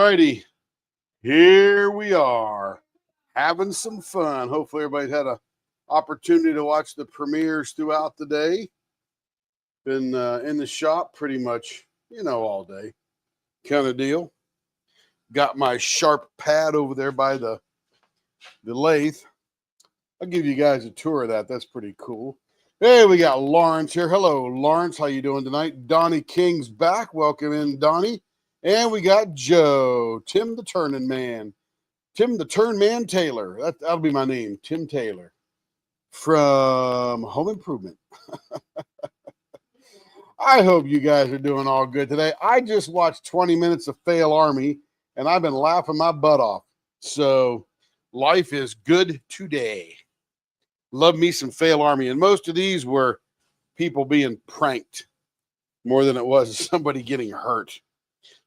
righty. Here we are having some fun. Hopefully everybody had an opportunity to watch the premieres throughout the day. Been in the shop pretty much, all day kind of deal. Got my sharp pad over there by the lathe. I'll give you guys a tour of that. That's pretty cool. Hey, we got Lawrence here. Hello, Lawrence. How you doing tonight? Donnie King's back. Welcome in, Donnie. And we got Joe, Tim the Turning Man. Tim the Turn Man Taylor. That'll be my name, Tim Taylor, from Home Improvement. I hope you guys are doing all good today. I just watched 20 minutes of Fail Army, and I've been laughing my butt off. So life is good today. Love me some Fail Army. And most of these were people being pranked more than it was somebody getting hurt.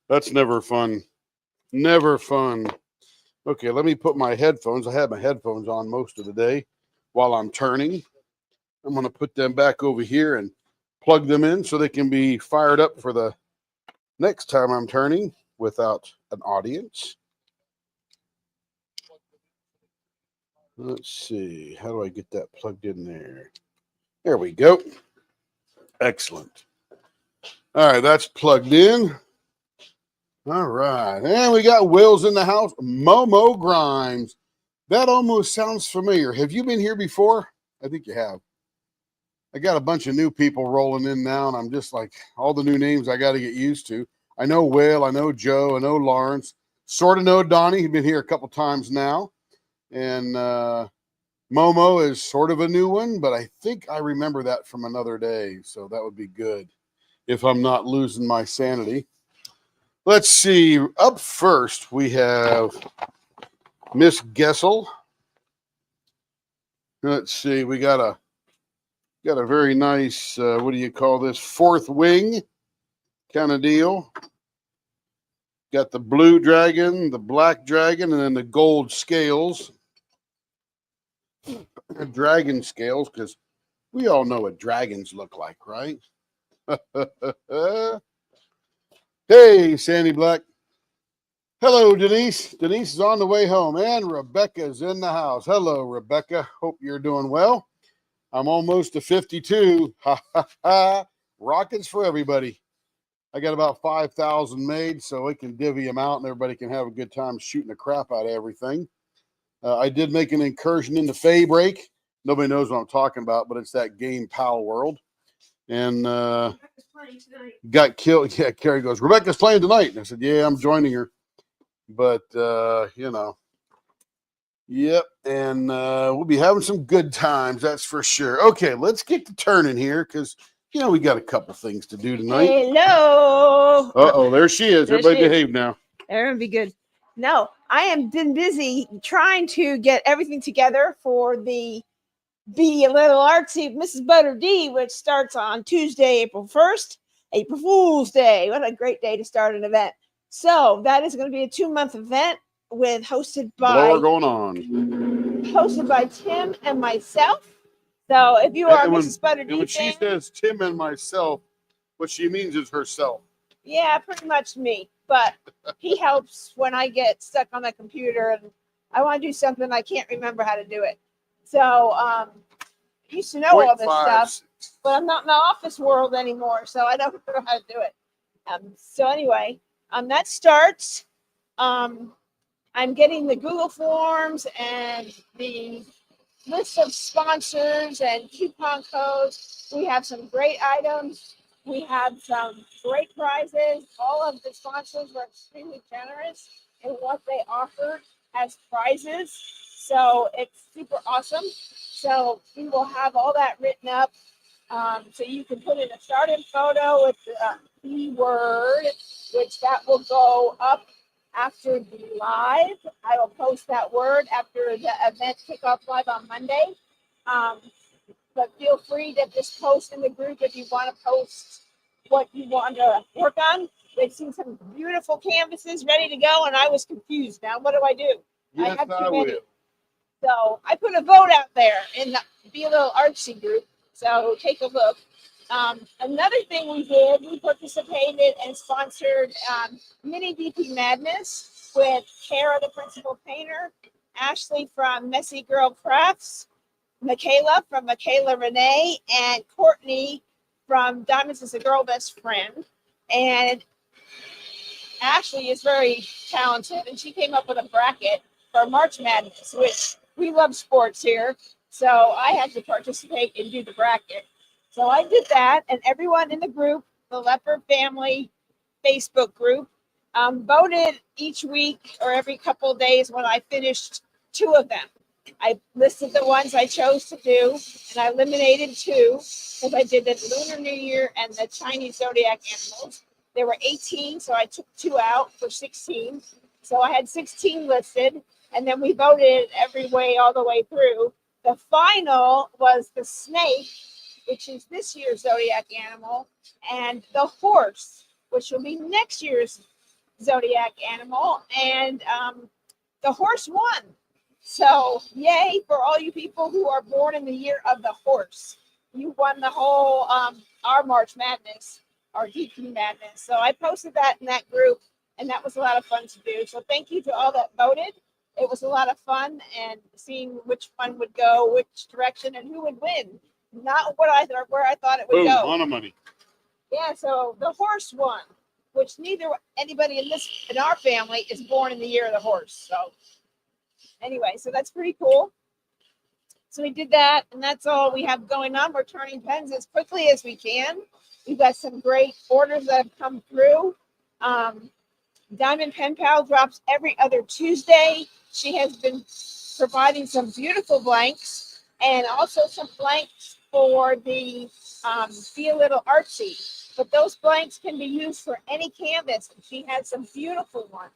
That's never fun. Never fun. Okay, let me put my headphones. I had my headphones on most of the day while I'm turning. I'm going to put them back over here and plug them in so they can be fired up for the next time I'm turning without an audience. Let's see. How do I get that plugged in there? There we go. Excellent. All right, that's plugged in. All right. And we got Will's in the house. Momo Grimes. That almost sounds familiar. Have you been here before? I think you have. I got a bunch of new people rolling in now, and I'm just like, all the new names I got to get used to. I know Will. I know Joe. I know Lawrence. Sort of know Donnie. He's been here a couple times now. And Momo is sort of a new one, but I think I remember that from another day. So that would be good if I'm not losing my sanity. Let's see. Up first, we have Miss Gessel. Let's see. We got a very nice, what do you call this? Fourth wing kind of deal. Got the blue dragon, the black dragon, and then the gold scales. Dragon scales, because we all know what dragons look like, right? Hey, Sandy Black. Hello, Denise. Denise is on the way home, and Rebecca's in the house. Hello, Rebecca. Hope you're doing well. I'm almost to 52. Ha, ha, ha. Rockets for everybody. I got about 5,000 made, so we can divvy them out, and everybody can have a good time shooting the crap out of everything. I did make an incursion into Fay Break. Nobody knows what I'm talking about, but it's that game Pal World. And got killed. Yeah, Carrie goes, Rebecca's playing tonight. And I said, yeah, I'm joining her. But, yep. And we'll be having some good times, that's for sure. Okay, let's get to turning here because, we got a couple things to do tonight. Hello. Uh-oh, there she is. Everybody behave now. Everyone be good. No, I am been busy trying to get everything together for the Be a Little Artsy Mrs. Butter D, which starts on Tuesday, April 1st, April Fool's Day. What a great day to start an event. So that is going to be a 2-month event hosted by Tim and myself. So if you are Mrs. Butter D, when she says Tim and myself, what she means is herself. Yeah, pretty much me. But he helps when I get stuck on the computer and I want to do something I can't remember how to do it. So I used to know all this stuff, but I'm not in the office world anymore, so I don't know how to do it. So anyway, that starts. I'm getting the Google Forms and the list of sponsors and coupon codes. We have some great items. We have some great prizes. All of the sponsors were extremely generous in what they offered as prizes. So it's super awesome. So we will have all that written up. So you can put in a starting photo with the keyword, which that will go up after the live. I will post that word after the event kickoff live on Monday. But feel free to just post in the group if you want to post what you want to work on. They've seen some beautiful canvases ready to go, and I was confused. Now, what do I do? Yes, I have I too many. will. So I put a vote out there in the Be a Little Artsy group. So take a look. Another thing we did, we participated and sponsored Mini DP Madness with Kara, the principal painter, Ashley from Messy Girl Crafts, Michaela from Michaela Renee, and Courtney from Diamonds is a Girl Best Friend. And Ashley is very talented, and she came up with a bracket for March Madness, which we love sports here. So I had to participate and do the bracket. So I did that, and everyone in the group, the Leopard Family Facebook group, voted each week or every couple of days when I finished 2 of them. I listed the ones I chose to do, and I eliminated 2 because I did the Lunar New Year and the Chinese Zodiac animals. There were 18, so I took 2 out for 16. So I had 16 listed, and then we voted every way all the way through. The final was the snake, which is this year's Zodiac animal, and the horse, which will be next year's Zodiac animal. And the horse won. So yay for all you people who are born in the year of the horse. You won the whole our March Madness, our DP Madness. So I posted that in that group, and that was a lot of fun to do. So thank you to all that voted. It was a lot of fun, and seeing which one would go, which direction, and who would win. Not what I thought, where I thought it would Boom, go. ton of money. Yeah, so the horse won, which anybody in our family is born in the year of the horse. So anyway, so that's pretty cool. So we did that, and that's all we have going on. We're turning pens as quickly as we can. We've got some great orders that have come through. Diamond Pen Pal drops every other Tuesday. She has been providing some beautiful blanks and also some blanks for the Be a Little Artsy. But those blanks can be used for any canvas. She has some beautiful ones.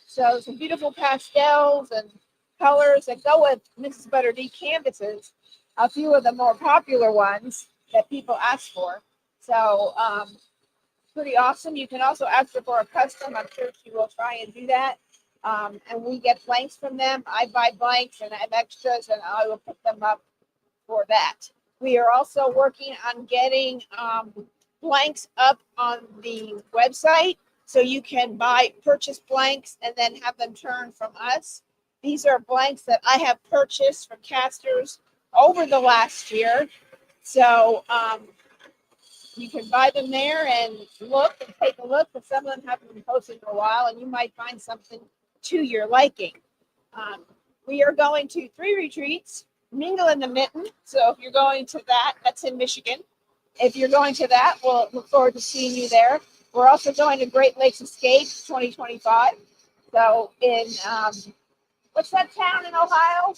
So some beautiful pastels and colors that go with Mrs. Butter D canvases. A few of the more popular ones that people ask for. So pretty awesome. You can also ask her for a custom. I'm sure she will try and do that. And we get blanks from them. I buy blanks and I have extras, and I will put them up for that. We are also working on getting blanks up on the website, so you can purchase blanks and then have them turned from us. These are blanks that I have purchased from casters over the last year. So you can buy them there and take a look, but some of them haven't been posted in a while, and you might find something to your liking. We are going to 3 retreats, Mingle in the Mitten. So if you're going to that, that's in Michigan. If you're going to that, we'll look forward to seeing you there. We're also going to Great Lakes Escape 2025. So in, what's that town in Ohio?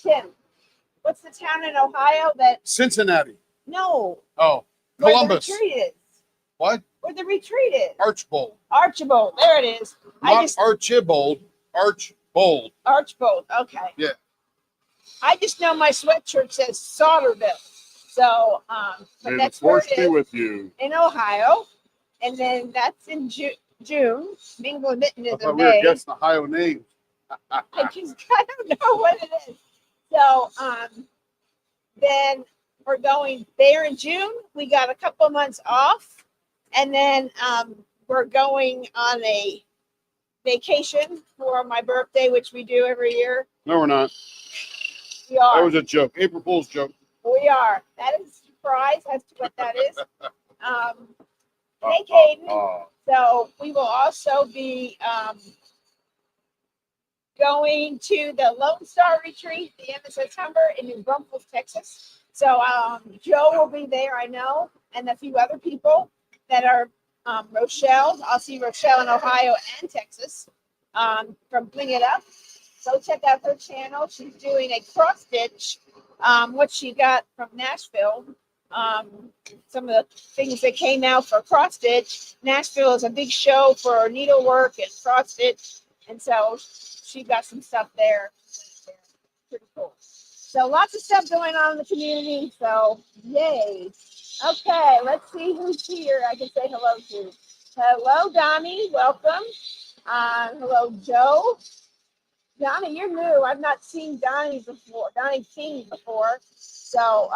Tim, what's the town in Ohio that? Cincinnati. No. Oh, Where Columbus. the retreat is. What? Where the retreat is. Archbold. Archbold. There it is. Not Archibald. Archbold. Archbold. Okay. Yeah. I just know my sweatshirt says Sauterville. So, but that's where it is. With you. In Ohio. And then that's in June. Mingle and Mitten is in We were May. guessing Ohio names. I don't know what it is. So, then we're going there in June. We got a couple months off, and then we're going on a vacation for my birthday, which we do every year. No, we're not. We are. That was a joke. April Fool's joke. We are. That is a surprise as to what that is. Hey, Caden. So we will also be going to the Lone Star Retreat at the end of September in New Braunfels, Texas. So Joe will be there, I know, and a few other people that are Rochelle. I'll see Rochelle in Ohio and Texas from Bling It Up. So check out her channel. She's doing a cross stitch, what she got from Nashville. Some of the things that came out for cross stitch. Nashville is a big show for needlework and cross stitch, and so she got some stuff there. Pretty cool. So lots of stuff going on in the community. So yay. Okay, let's see who's here. I can say hello to. Hello, Donnie. Welcome. Hello, Joe. Donnie, you're new. I've not seen Donnie before. Donnie King before. So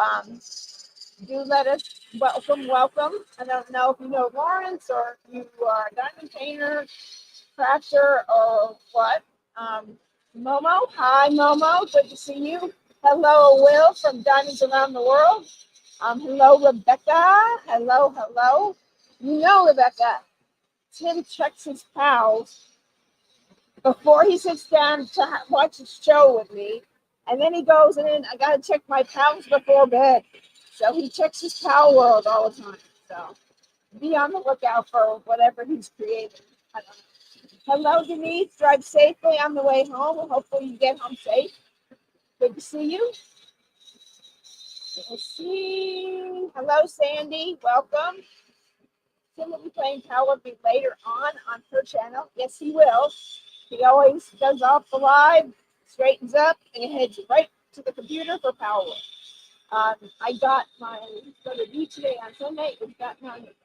do let us welcome. I don't know if you know Lawrence or if you are a diamond painter, crafter, or what. Momo, hi Momo, good to see you. Hello, Will from Diamonds Around the World. Hello, Rebecca. Hello. You know, Rebecca, Tim checks his pals before he sits down to watch a show with me. And then he goes in, I got to check my pals before bed. So he checks his pal world all the time. So be on the lookout for whatever he's creating. I don't know. Hello, Denise. Drive safely on the way home. Hopefully you get home safe. Good to see you. Let's see. Hello, Sandy. Welcome. Tim will be playing Power Beat later on her channel. Yes, he will. He always does off the live, straightens up, and heads right to the computer for Power. I got my go to beach today on Sunday. It's got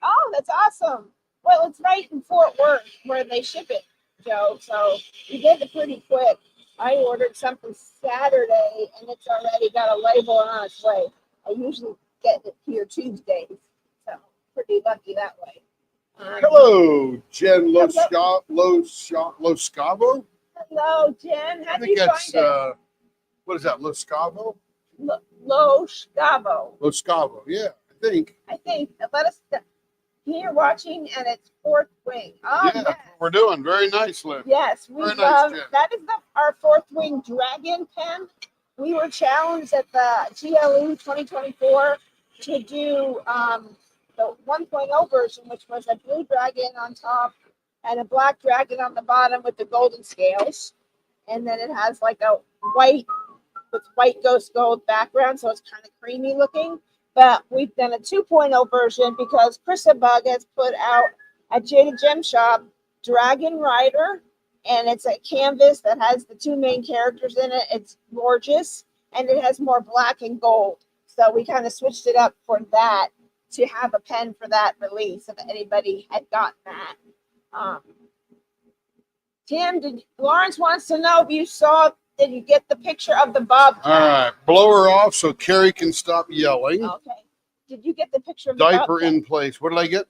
oh, that's awesome. Well, it's right in Fort Worth where they ship it, Joe. So we did it pretty quick. I ordered something Saturday, and it's already got a label on its way. I usually get it here Tuesdays, so pretty lucky that way. Hello, Jen Loscavo. Hello, Jen. How I do think you that's find it? what is that? Loscavo? Loscavo. Loscavo, yeah, I think. Let us. You're watching, and it's Fourth Wing. Oh, yeah, yes. that's what we're doing. Very nice, Lynn. Yes, we Very love nice, Jen. that. Is our Fourth Wing Dragon pen. We were challenged at the GLE 2024 to do the 1.0 version, which was a blue dragon on top and a black dragon on the bottom with the golden scales. And then it has like a white with white ghost gold background, so it's kind of creamy looking. But we've done a 2.0 version because Krista Bug has put out at Jada Gem Shop Dragon Rider, and it's a canvas that has the two main characters in it. It's gorgeous, and it has more black and gold. So we kind of switched it up for that to have a pen for that release if anybody had gotten that. Tim, Lawrence wants to know if you saw. Did you get the picture of the bobcat? All right, blow her off so Carrie can stop yelling. Okay. Did you get the picture of the Diaper bobcat? in place. What did I get?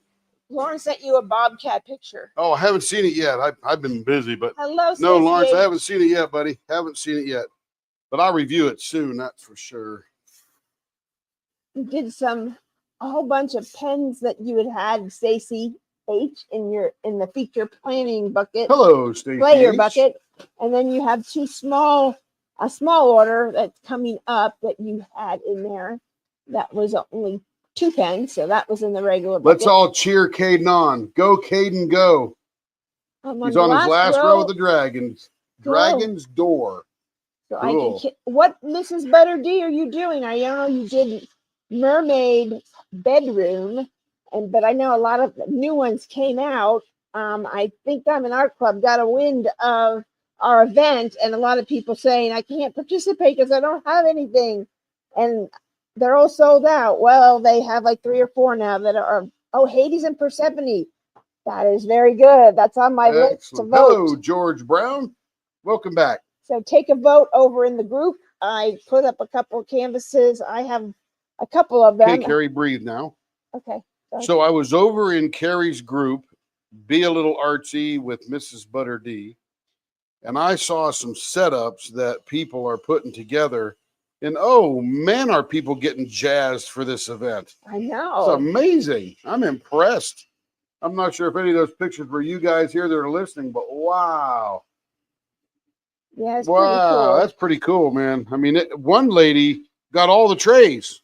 Lawrence sent you a bobcat picture. Oh, I haven't seen it yet. I've been busy, but Hello, no, Stacey Lawrence, H. I haven't seen it yet, buddy. Haven't seen it yet, but I'll review it soon. That's for sure. You did a whole bunch of pens that you had Stacey H in the feature planning bucket. Hello, Stacey Player H. bucket, and then you have a small order that's coming up that you had in there. That was only 2 pens, so that was in the regular bucket. Let's all cheer Caden on. Go, Caden, go. He's on his last row of the Dragons. Dragon's Door. So Cool. What Mrs. Butter D are you doing? I know you did Mermaid Bedroom, but I know a lot of new ones came out. I think Diamond Art Club got a wind of our event, and a lot of people saying I can't participate because I don't have anything, and they're all sold out. Well, they have like 3 or 4 now that are. Oh, Hades and Persephone. That is very good. That's on my list to vote. Hello, George Brown. Welcome back. So take a vote over in the group. I put up a couple of canvases. I have a couple of them. Okay, Carrie, breathe now. Okay. So I was over in Carrie's group, Be a Little Artsy with Mrs. Butter D, and I saw some setups that people are putting together. And oh man, are people getting jazzed for this event? I know. It's amazing. I'm impressed. I'm not sure if any of those pictures were you guys here that are listening, but wow. Yeah, it's wow, pretty cool. That's pretty cool, man. I mean, one lady got all the trays,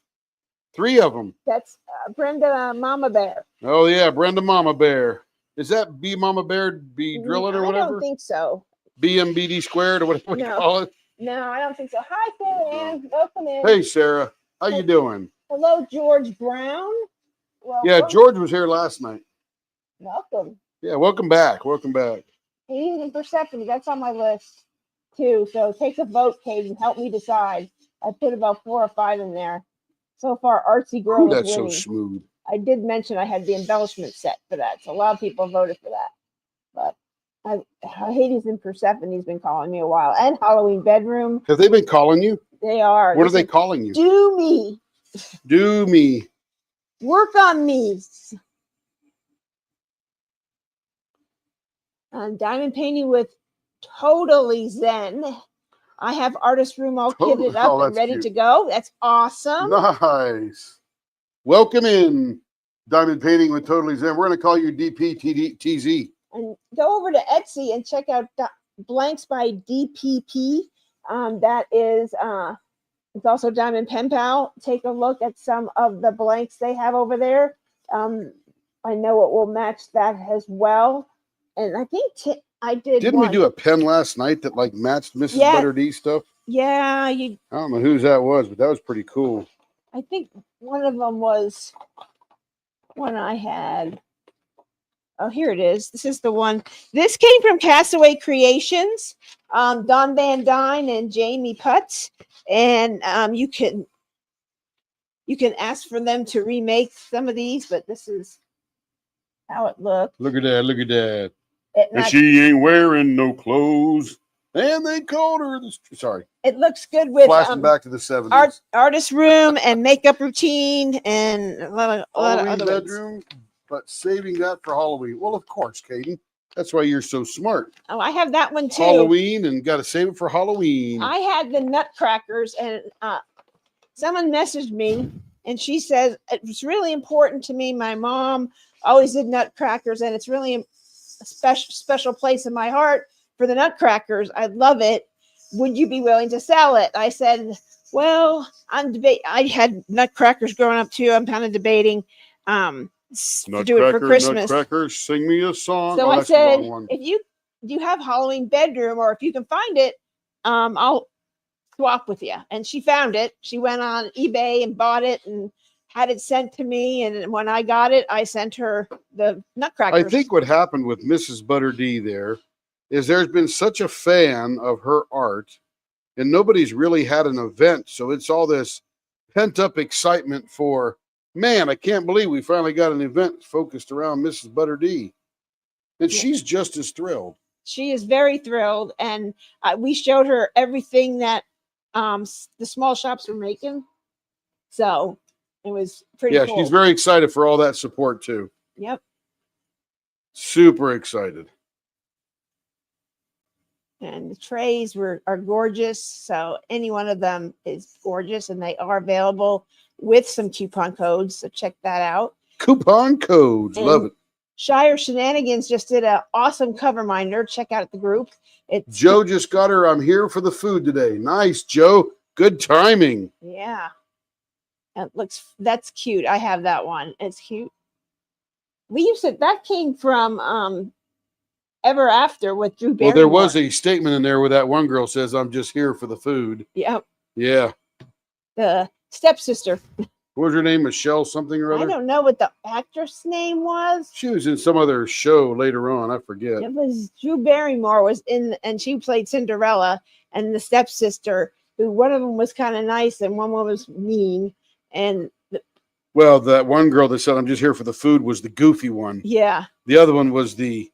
3 of them. That's Brenda Mama Bear. Oh yeah, Brenda Mama Bear. Is that B Mama Bear be drilling or whatever? I don't think so. BMBD squared or whatever you call it. No, I don't think so. Hi, Sarah Ann. Welcome in. Hey, Sarah. How you doing? Hello, George Brown. Welcome. Yeah, George was here last night. Welcome. Yeah, welcome back. Welcome back. Hades and Persephone. That's on my list too. So take a vote, Kate, and help me decide. I put about 4 or 5 in there. So far, Artsy Girl is That's winning. so smooth. I did mention I had the embellishment set for that, so a lot of people voted for that. But Hades and Persephone's been calling me a while, and Halloween Bedroom. Have they been calling you? They are. What are they calling you? Do me. Do me. Work on me. Diamond painting with Totally Zen. I have artist room all kitted up and ready to go. That's awesome. Nice. Welcome in, Diamond Painting with Totally Zen. We're going to call you DPTZ. And go over to Etsy and check out Blanks by DPP. That is, it's also Diamond Pen Pal. Take a look at some of the blanks they have over there. I know it will match that as well. And I think Didn't we do a pen last night that like matched Mrs. Butter D stuff? Yeah, I don't know whose that was, but that was pretty cool. I think one of them was one I had. Oh, here it is. This is the one. This came from Castaway Creations, Don Van Dyne and Jamie Putz, and you can ask for them to remake some of these, but this is how it looked. Look at that! Look at that! And she ain't wearing no clothes. And they called her sorry. It looks good with flashing back to the 70s. Artist room and makeup routine and a lot of other bedroom, but saving that for Halloween. Well, of course, Katie. That's why you're so smart. Oh, I have that one too. Halloween, and got to save it for Halloween. I had the Nutcrackers, and someone messaged me, and she says it was really important to me. My mom always did Nutcrackers, and it's really a special place in my heart for the Nutcrackers. I love it. Would you be willing to sell it? I said, well, I had Nutcrackers growing up too. I'm kind of debating do it for Christmas. Nutcrackers, sing me a song. So I said, if you have Halloween bedroom, or if you can find it, I'll swap with you. And she found it. She went on eBay and bought it and had it sent to me. And when I got it, I sent her the Nutcrackers. I think what happened with Mrs. Butter D there is there's been such a fan of her art, and nobody's really had an event. So it's all this pent up excitement for, man, I can't believe we finally got an event focused around Mrs. Butter D. And she's just as thrilled. She is very thrilled. And we showed her everything that the small shops were making. So it was pretty cool. She's very excited for all that support too. Yep. Super excited. And the trays are gorgeous. So any one of them is gorgeous, and they are available with some coupon codes. So check that out. Coupon codes. Love it. Shire Shenanigans just did an awesome cover minder. Check out the group. Joe just got her. I'm here for the food today. Nice, Joe. Good timing. Yeah. That's cute. I have that one. It's cute. That came from Ever After with Drew Barrymore. Well, there was a statement in there where that one girl says, I'm just here for the food. Yep. Yeah. The stepsister. What was her name? Michelle something or other? I don't know what the actress name was. She was in some other show later on. I forget. It was Drew Barrymore was in, and she played Cinderella, and the stepsister, who one of them was kind of nice and one was mean. And well, that one girl that said, I'm just here for the food was the goofy one. Yeah. The other one was the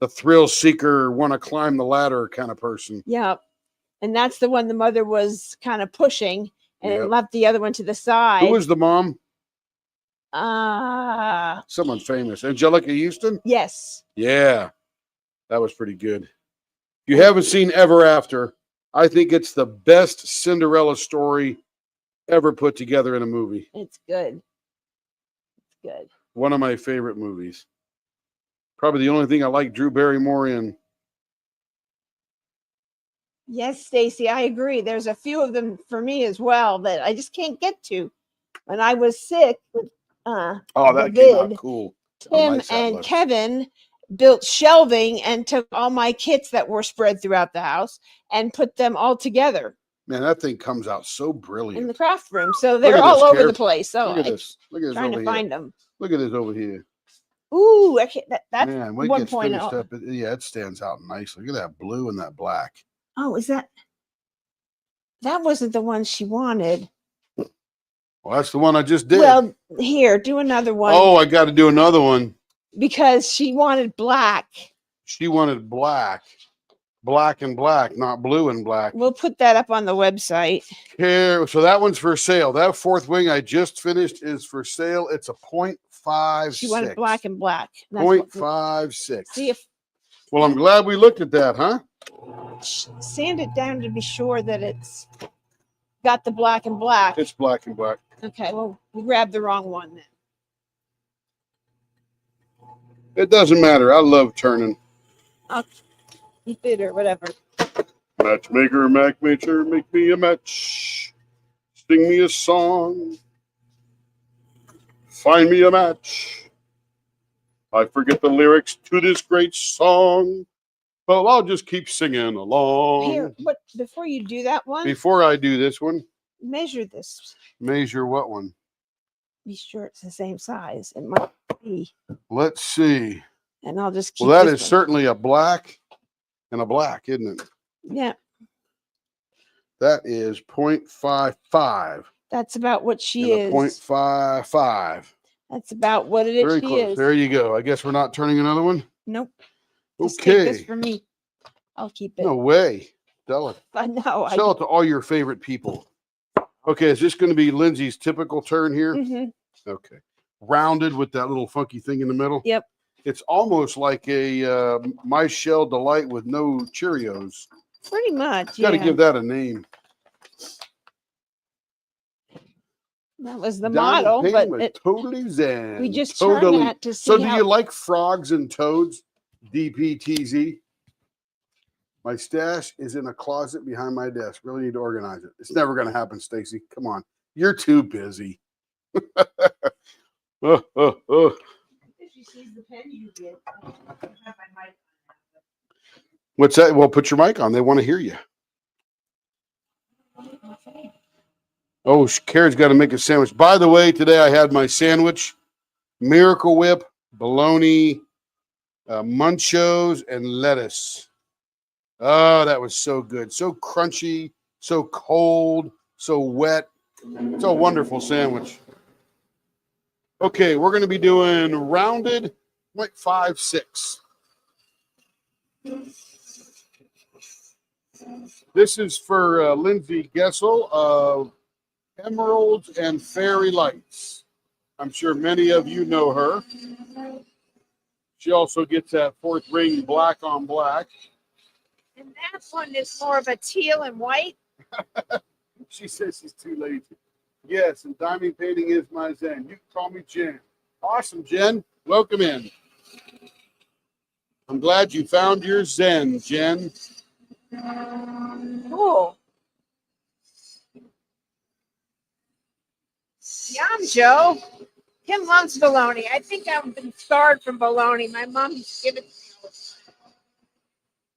thrill seeker, want to climb the ladder kind of person. Yeah. And that's the one the mother was kind of pushing and it left the other one to the side. Who was the mom? Someone famous. Angelica Houston? Yes. Yeah. That was pretty good. If you haven't seen Ever After, I think it's the best Cinderella story ever put together in a movie. It's good. It's good. One of my favorite movies. Probably the only thing I like Drew Barrymore in. Yes, Stacy, I agree. There's a few of them for me as well that I just can't get to. When I was sick with that came out cool. Tim and Kevin built shelving and took all my kits that were spread throughout the house and put them all together. Man, that thing comes out so brilliant. In the craft room. So they're all over the place. So look at this. Look at this trying over to find them. Look at this over here. Ooh, that's man, when it gets 1.0. finished up, it stands out nicely. Look at that blue and that black. Oh, is that wasn't the one she wanted? Well, that's the one I just did. Well, here, do another one. Oh, I got to do another one. Because she wanted black. She wanted black. black and black, not blue and black. We'll put that up on the website. Here, so that one's for sale. That fourth wing I just finished is for sale. It's a 0.56. She wanted black and black. That's what- 0.56. See if Well, I'm glad we looked at that, huh? sand it down to be sure that it's got the black and black. It's black and black. Okay, well, we grabbed the wrong one then. It doesn't matter. I love turning. I'll keep it or whatever. Matchmaker, matchmaker, make me a match. Sing me a song. Find me a match. I forget the lyrics to this great song, but I'll just keep singing along. Here, but before you do that one, Before I do this one, measure this. measure what one? Be sure it's the same size. It might be. Let's see. And I'll just keep Well, that this is one. certainly a black and a black, isn't it? Yeah, That is 0.55. that's about what she and a is. 0.55. That's about what it is. Very She close. is. There you go. I guess we're not turning another one. Nope. Just take this Okay. for me. I'll keep it. No way. Tell it. I know. Sell it to all your favorite people. Okay, is this going to be Lindsay's typical turn here? Mhm. Okay. Rounded with that little funky thing in the middle. Yep. It's almost like a My Shell Delight with no Cheerios. Pretty much. Got to Yeah. give that a name. That was the Diamond model, Paint but was it, totally zen. we just totally. turned that to see So, do how. you like frogs and toads? DPTZ. My stash is in a closet behind my desk. Really need to organize it. It's never going to happen, Stacy. Come on. You're too busy. She sees the pen you get. I have my mic on. What's that? Well, put your mic on. They want to hear you. Oh, Karen's got to make a sandwich. By the way, today I had my sandwich, Miracle Whip, bologna, munchos, and lettuce. Oh, that was so good. So crunchy, so cold, so wet. It's a wonderful sandwich. Okay, we're going to be doing rounded 0.56. This is for Lindsay Gessel of Emeralds and Fairy Lights. I'm sure many of you know her. She also gets that fourth ring black on black. And that one is more of a teal and white. She says she's too lazy. Yes, and diamond painting is my zen. You can call me Jen. Awesome, Jen. Welcome in. I'm glad you found your zen, Jen. Cool. Yum, Joe. Kim loves bologna. I think I've been scarred from bologna. My mom used to give it to me all the time.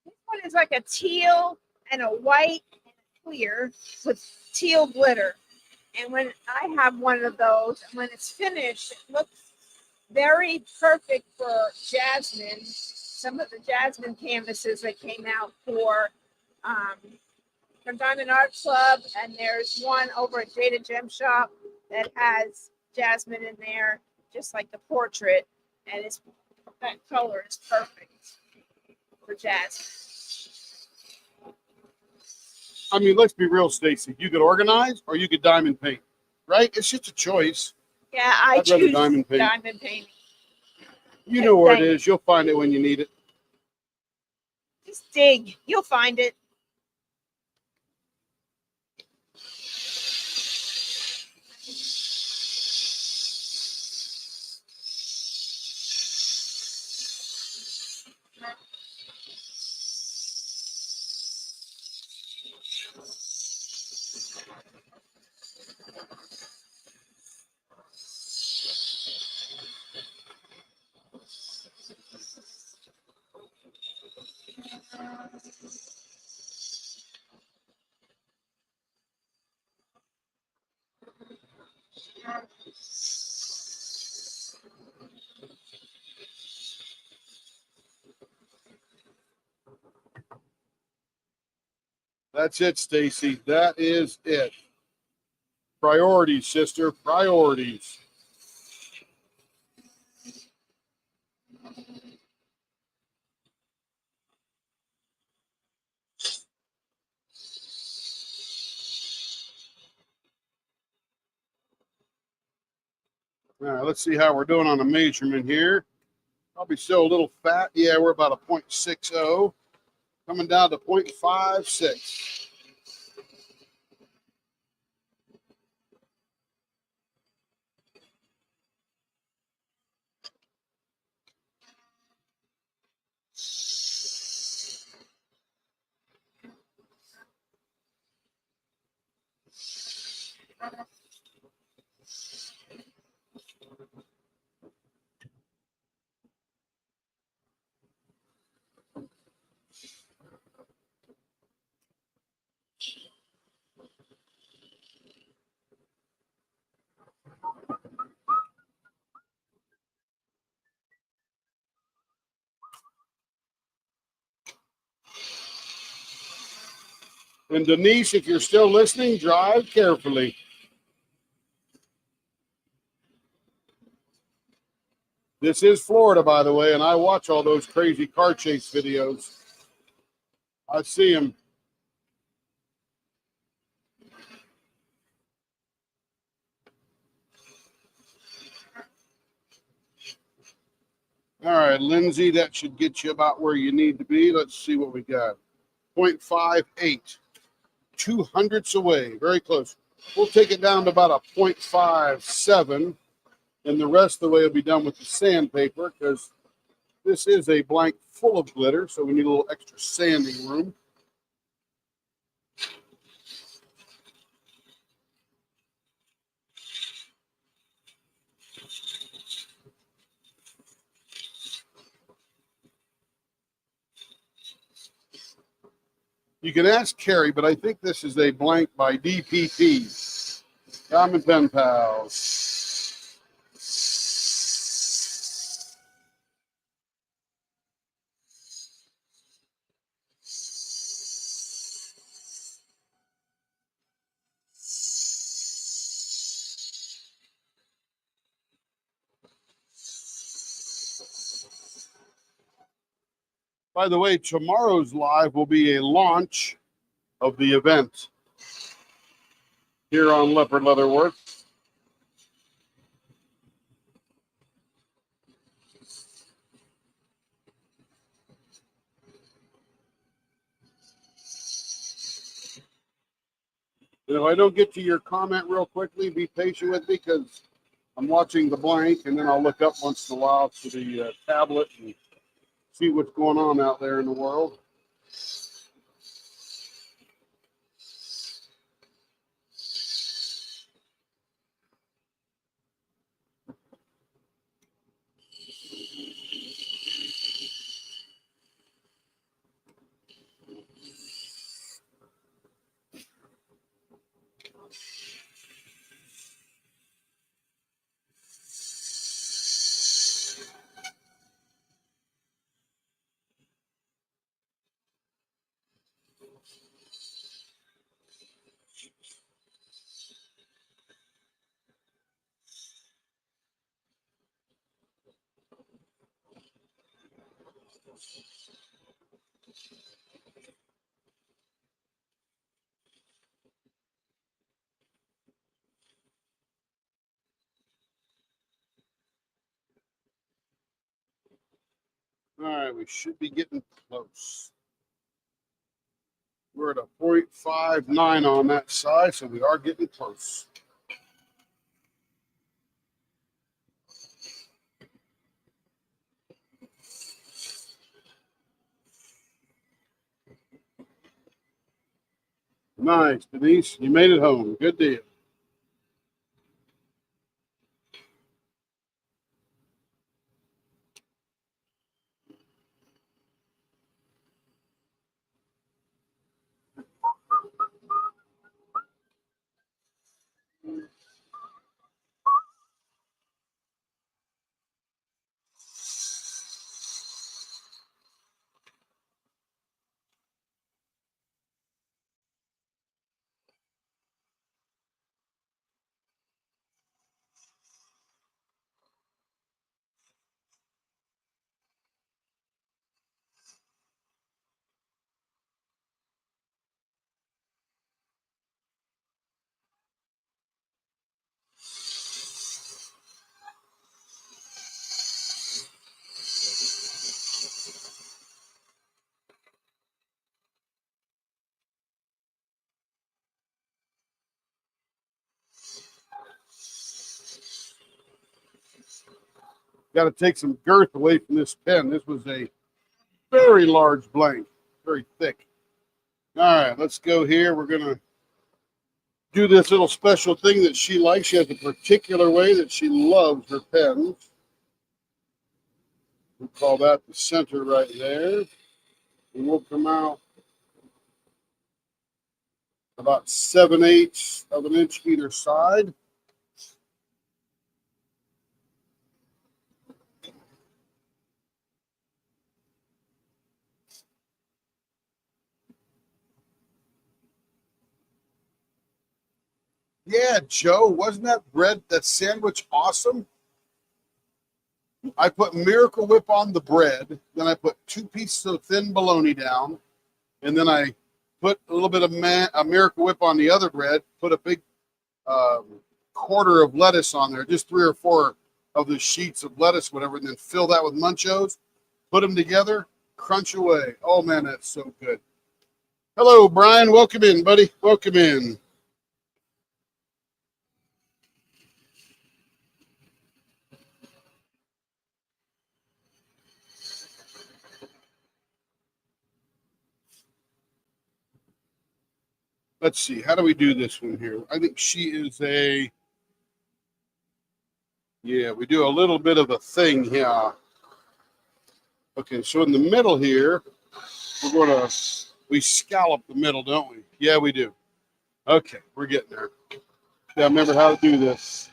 This one is like a teal and a white and a clear with teal glitter. And when I have one of those, and when it's finished, it looks very perfect for jasmine. Some of the jasmine canvases that came out from Diamond Art Club, and there's one over at Jada Gem Shop that has jasmine in there, just like the portrait, and that color is perfect for jasmine. I mean, let's be real, Stacy. You could organize or you could diamond paint, right? It's just a choice. Yeah, I I'd rather choose diamond paint. diamond painting. You know where it Thank you. is. You'll find it when you need it. Just dig, you'll find it. That's it, Stacy. That is it. Priorities, sister. Priorities. All right, let's see how we're doing on a measurement here. Probably still a little fat. Yeah, we're about a 0.60. Coming down to 0.56. And Denise, if you're still listening, drive carefully. This is Florida, by the way, and I watch all those crazy car chase videos. I see them. All right, Lindsay, that should get you about where you need to be. Let's see what we got. 0.58. 200ths away. Very close. We'll take it down to about a 0.57, and the rest of the way will be done with the sandpaper because this is a blank full of glitter, so we need a little extra sanding room. You can ask Carrie, but I think this is a blank by DPP. Diamond Pen Pals. By the way, tomorrow's live will be a launch of the event here on Leopard Leatherworks. And if I don't get to your comment real quickly, be patient with me because I'm watching the blank, and then I'll look up once in a while to the tablet and see what's going on out there in the world. All right, we should be getting close. We're at a 0.59 on that side, so we are getting close. Nice, Denise. You made it home. Good deal. Got to take some girth away from this pen. This was a very large blank, very thick. All right, let's go here. We're going to do this little special thing that she likes. She has a particular way that she loves her pens. We'll call that the center right there. And we'll come out about 7/8 of an inch either side. Yeah, Joe, wasn't that sandwich awesome? I put Miracle Whip on the bread, then I put 2 pieces of thin bologna down, and then I put a little bit of a Miracle Whip on the other bread, put a big quarter of lettuce on there, just 3 or 4 of the sheets of lettuce, whatever, and then fill that with Munchos, put them together, crunch away. Oh, man, that's so good. Hello, Brian. Welcome in, buddy. Welcome in. Let's see. How do we do this one here? I think she is a... Yeah, we do a little bit of a thing here. Okay, so in the middle here, we scallop the middle, don't we? Yeah, we do. Okay, we're getting there. Yeah, remember how to do this.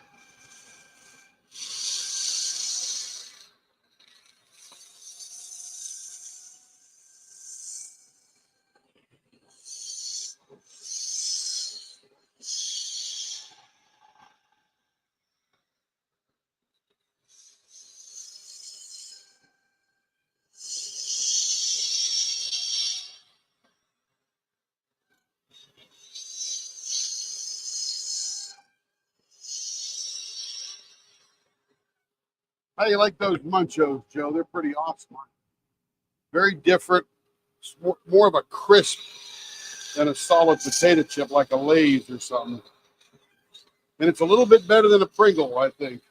How do you like those Munchos, Joe? They're pretty awesome. Very different. It's more of a crisp than a solid potato chip like a Lay's or something. And it's a little bit better than a Pringle, I think.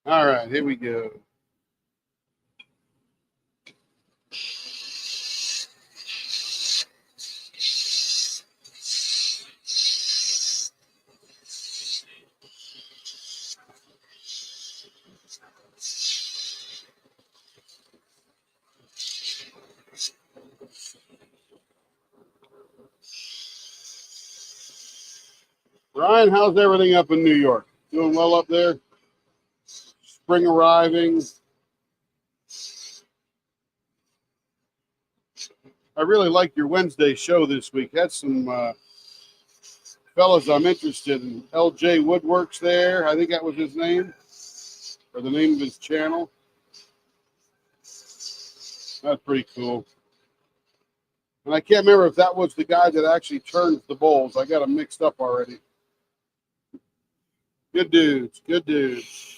All right, here we go. Ryan, how's everything up in New York? Doing well up there? Spring arriving. I really liked your Wednesday show this week. Had some fellas I'm interested in. LJ Woodworks there. I think that was his name, or the name of his channel. That's pretty cool. And I can't remember if that was the guy that actually turns the bowls. I got them mixed up already. Good dudes. Good dudes.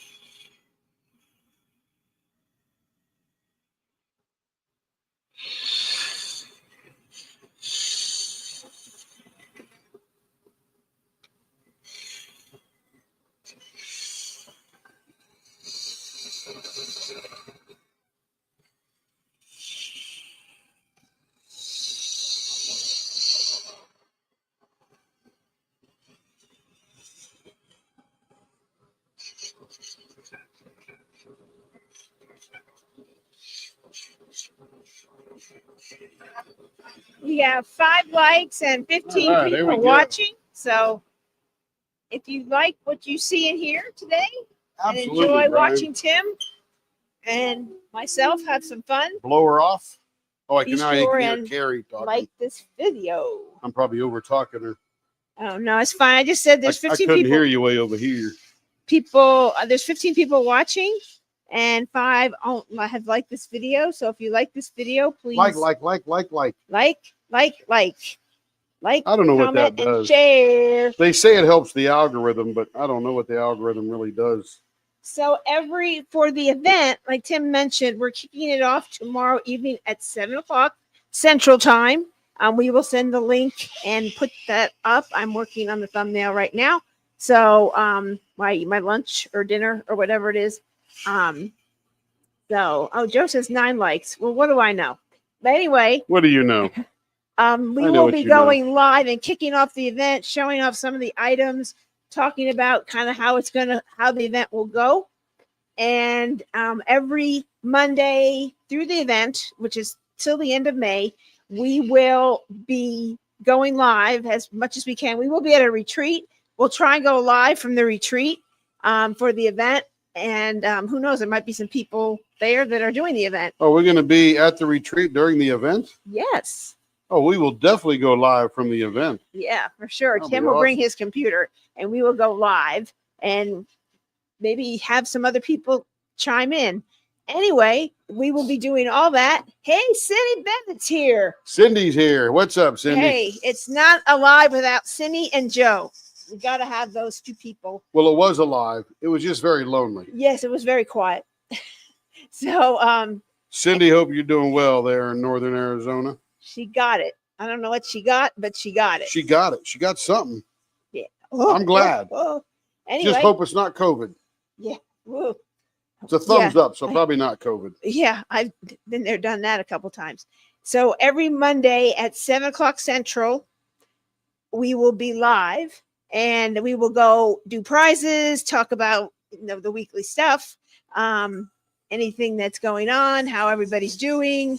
We have 5 likes and 15 All right, there we people go. watching. So if you like what you see in here today and Absolutely, enjoy Brian. watching Tim and myself have some fun, Blow her off. Oh, I Be can now sure hear and Carrie talking. like this video. I'm probably over talking her. Oh no, it's fine. I just said there's I 15 couldn't people. hear you way over here. There's 15 people watching, and 5 have liked this video. So if you like this video, please Like. I don't know what that comment, and does. share. They say it helps the algorithm, but I don't know what the algorithm really does. So for the event, like Tim mentioned, we're kicking it off tomorrow evening at 7 o'clock Central Time. We will send the link and put that up. I'm working on the thumbnail right now. So my lunch or dinner or whatever it is. Joe says 9 likes. Well, what do I know? But anyway, What do you know? we I know will what be you know. going live and kicking off the event, showing off some of the items, talking about kind of how the event will go. And every Monday through the event, which is till the end of May, we will be going live as much as we can. We will be at a retreat. We'll try and go live from the retreat for the event. And who knows, there might be some people there that are doing the event. Oh, we're going to be at the retreat during the event? Yes. Oh, we will definitely go live from the event. Yeah, for sure. That'll Tim be will bring awesome. his computer and we will go live and maybe have some other people chime in. Anyway, we will be doing all that. Hey, Cindy Bennett's here. Cindy's here. What's up, Cindy? Hey, it's not alive without Cindy and Joe. We got to have those two people. Well, it was alive. It was just very lonely. Yes, it was very quiet. So, Cindy, hope you're doing well there in northern Arizona. she got it. I don't know what she got, but she got it. She got it. She got something. Yeah. Oh, I'm glad. Anyway. Just hope it's not COVID. Yeah. Whoa. It's a thumbs up, so probably not COVID. Yeah, I've been there, done that a couple times. So every Monday at 7:00 Central, we will be live and we will go do prizes, talk about the weekly stuff, anything that's going on, how everybody's doing,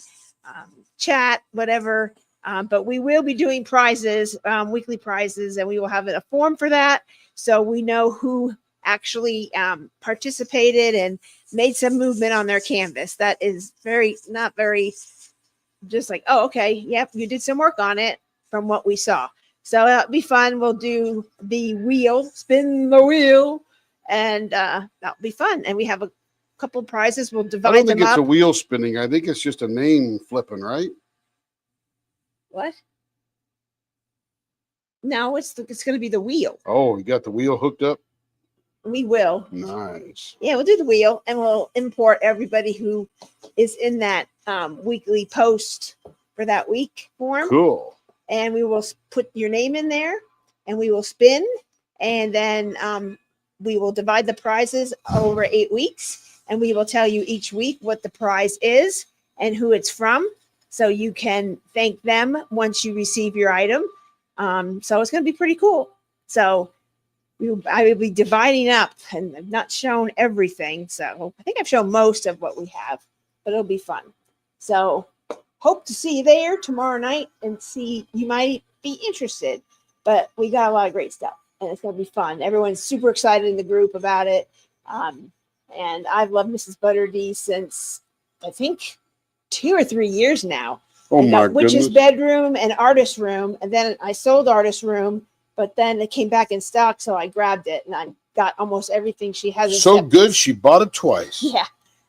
chat, whatever. But we will be doing prizes, weekly prizes, and we will have a form for that. So we know who actually participated and made some movement on their canvas. That is not very just like, oh, okay, yep, you did some work on it from what we saw. So that'll be fun. We'll do the wheel, spin the wheel, and that'll be fun. And we have a couple prizes. We'll divide them up. I don't think it's a wheel spinning. I think it's just a name flipping, right? What? No, it's going to be the wheel. Oh, you got the wheel hooked up? We will. Nice. Yeah, we'll do the wheel and we'll import everybody who is in that weekly post for that week form. Cool. And we will put your name in there and we will spin. And then we will divide the prizes over 8 weeks. And we will tell you each week what the prize is and who it's from. So you can thank them once you receive your item. So it's going to be pretty cool. So I will be dividing up, and I've not shown everything. So I think I've shown most of what we have, but it'll be fun. So hope to see you there tomorrow night and see, you might be interested, but we got a lot of great stuff and it's going to be fun. Everyone's super excited in the group about it. And I've loved Mrs. Butterdee since I think 2 or 3 years now. Oh my goodness. Witch's bedroom and artist room. And then I sold artist room, but then it came back in stock. So I grabbed it and I got almost everything she has. So good. She bought it twice. Yeah.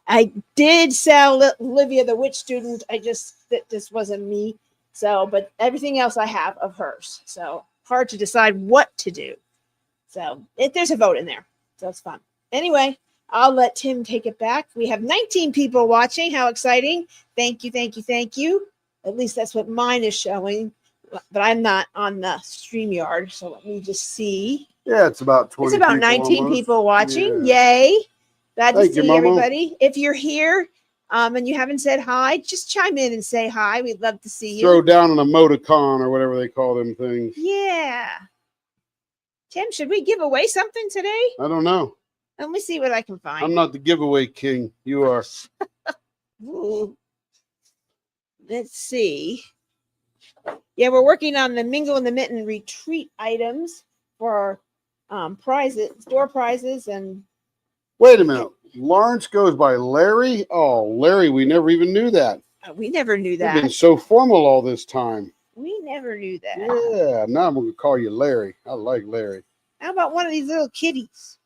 I did sell Olivia, the witch student. This wasn't me. So, but everything else I have of hers. So hard to decide what to do. So there's a vote in there. So it's fun. Anyway, I'll let Tim take it back. We have 19 people watching. How exciting. Thank you, thank you, thank you. At least that's what mine is showing. But I'm not on the StreamYard. So let me just see. Yeah, it's about 20. It's about 19 almost. people watching. Yeah. Yay. Glad to Thank you, see Momo. everybody. If you're here and you haven't said hi, just chime in and say hi. We'd love to see you. Throw down an emoticon or whatever they call them things. Yeah. Tim, should we give away something today? I don't know. Let me see what I can find. I'm not the giveaway king. You are. Ooh. Let's see. Yeah, we're working on the Mingle in the Mitten retreat items for prizes, store prizes, and Wait a minute. Lawrence goes by Larry? Oh, Larry, we never even knew that. we never knew You've been that. so formal all this time. We never knew that. Yeah, now I'm going to call you Larry. I like Larry. How about one of these little kitties?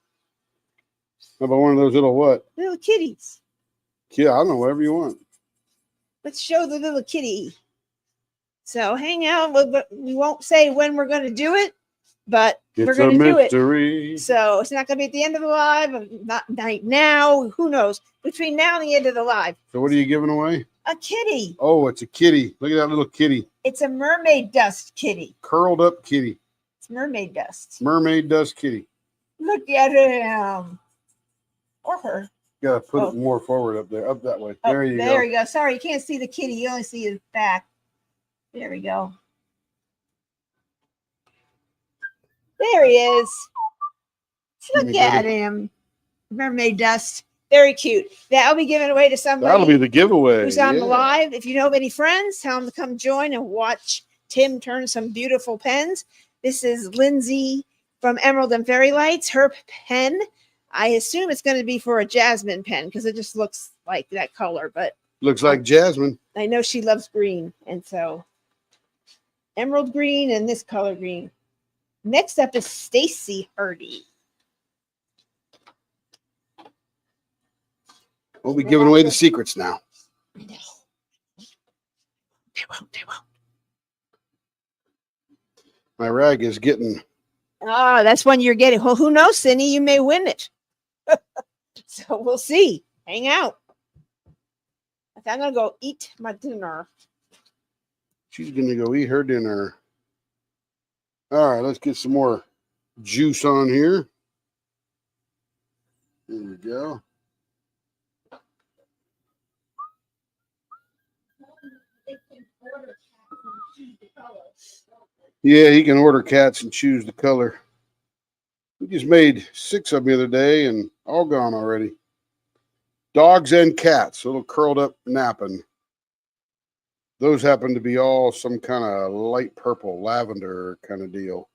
How about one of those little what? Little kitties. Yeah, I don't know, whatever you want. Let's show the little kitty. So hang out. We won't say when we're going to do it, but we're It's a going to do it. mystery. So it's not going to be at the end of the live, not right now. Who knows? Between now and the end of the live. So what are you giving away? A kitty. Oh, it's a kitty. Look at that little kitty. It's a mermaid dust kitty. Curled up kitty. It's mermaid dust. Mermaid dust kitty. Look at him. Or her. Gotta put it more forward up there. Up that way. Oh, There you go. There you go. Sorry, you can't see the kitty. You only see his back. There we go. There he is. Look at him. Mermaid dust. Very cute. That'll be given away to somebody. That'll be the giveaway. Who's on the live. If you know of any friends, tell them to come join and watch Tim turn some beautiful pens. This is Lindsay from Emerald and Fairy Lights. Her pen, I assume it's going to be for a jasmine pen because it just looks like that color. But looks like jasmine. I know she loves green, and so emerald green and this color green. Next up is Stacy Hardy. We'll be giving away the secrets now. No. They won't. My rag is getting... Oh, that's one you're getting. Well, who knows, Cindy? You may win it. So we'll see. Hang out. I think I'm going to go eat my dinner. She's going to go eat her dinner. All right, let's get some more juice on here. There we go. Yeah, he can order cats and choose the color. We just made 6 of them the other day and all gone already. Dogs and cats, a little curled up napping. Those happen to be all some kind of light purple, lavender kind of deal.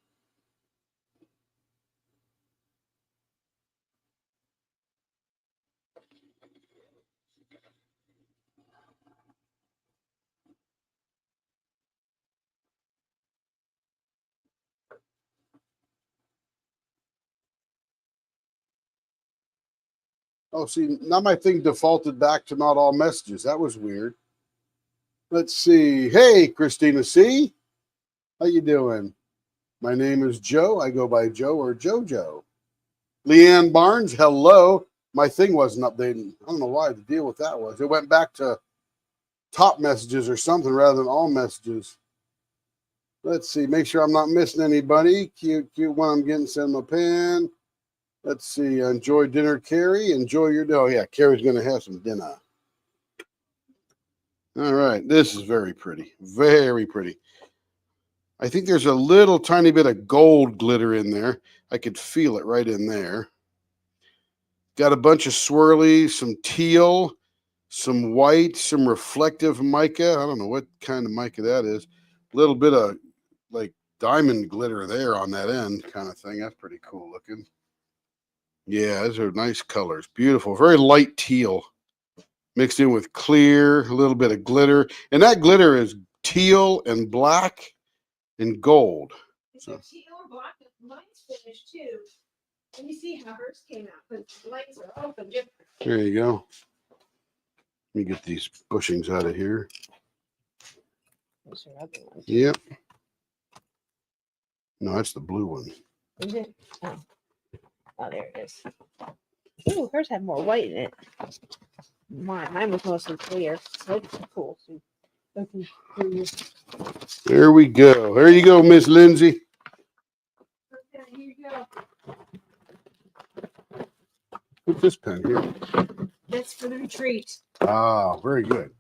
Oh, see, now my thing defaulted back to not all messages. That was weird. Let's see. Hey, Christina C. How you doing? My name is Joe. I go by Joe or JoJo. Leanne Barnes, hello. My thing wasn't updating. I don't know why the deal with that was. It went back to top messages or something rather than all messages. Let's see. Make sure I'm not missing anybody. Cute one I'm getting. Send my pen. Let's see. Enjoy dinner, Carrie. Enjoy your day. Oh, yeah. Carrie's going to have some dinner. All right. This is very pretty. Very pretty. I think there's a little tiny bit of gold glitter in there. I could feel it right in there. Got a bunch of swirlies, some teal, some white, some reflective mica. I don't know what kind of mica that is. A little bit of like diamond glitter there on that end kind of thing. That's pretty cool looking. Yeah, those are nice colors. Beautiful. Very light teal mixed in with clear, a little bit of glitter. And that glitter is teal and black and gold. So teal or black, mine's finished too. Let me see how hers came out. But the lights are open different. There you go. Let me get these bushings out of here. Those are other ones. Yep. No, that's the blue one. Is it? Oh, there it is. Ooh, hers had more white in it. Mine was mostly clear. So it's cool. There we go. There you go, Miss Lindsay. Okay, here you go. Put this pen here. That's for the retreat. Ah, very good.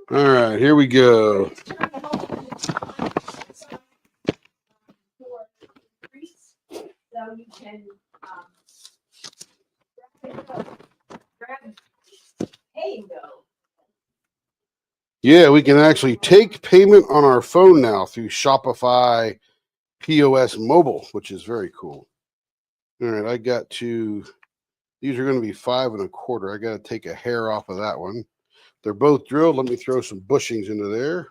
All right, here we go. So you can grab. There you go. Yeah, we can actually take payment on our phone now through Shopify POS Mobile, which is very cool. All right, I got to, these are going to be 5 1/4. I got to take a hair off of that one. They're both drilled. Let me throw some bushings into there.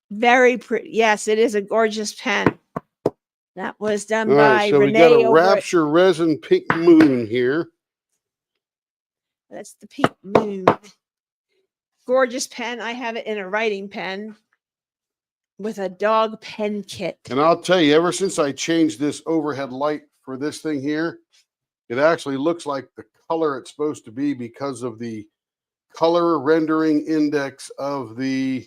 Very pretty. Yes, it is a gorgeous pen. That was done All by right, so Renee. we got a Rapture Resin Pink Moon here. That's the Pink Moon. Gorgeous pen. I have it in a writing pen with a dog pen kit. And I'll tell you, ever since I changed this overhead light for this thing here, it actually looks like the color it's supposed to be because of the color rendering index of the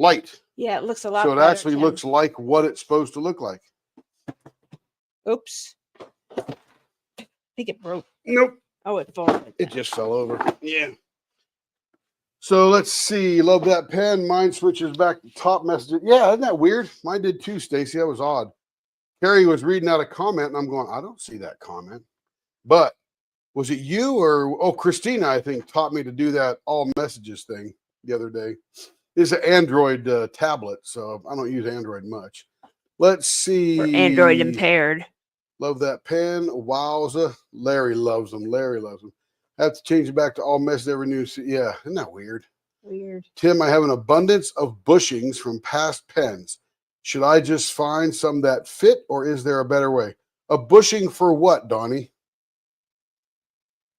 light. Yeah, it looks a lot So it better, actually Tim. looks like what it's supposed to look like. Oops. I think it broke. Nope. Oh, it folded. It just fell over. Yeah. So let's see. Love that pen. Mine switches back to top messages. Yeah, isn't that weird? Mine did too, Stacy. That was odd. Carrie was reading out a comment, and I'm going, I don't see that comment. But was it you or Christina, I think, taught me to do that all messages thing the other day. It's an Android tablet, so I don't use Android much. Let's see. We're Android impaired. Love that pen. Wowza. Larry loves them. Larry loves them. I have to change it back to all messages every new. Yeah, isn't that weird? Weird. Tim, I have an abundance of bushings from past pens. Should I just find some that fit, or is there a better way? A bushing for what, Donnie?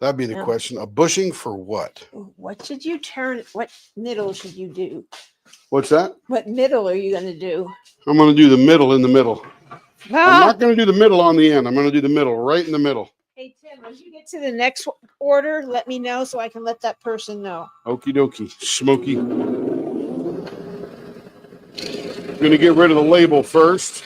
That'd be the question. A bushing for what? What should you turn? What middle should you do? What's that? What middle are you going to do? I'm going to do the middle in the middle. I'm not going to do the middle on the end. I'm going to do the middle, right in the middle. Hey, Tim, as you get to the next order, let me know so I can let that person know. Okie dokie. Smoky. Going to get rid of the label first.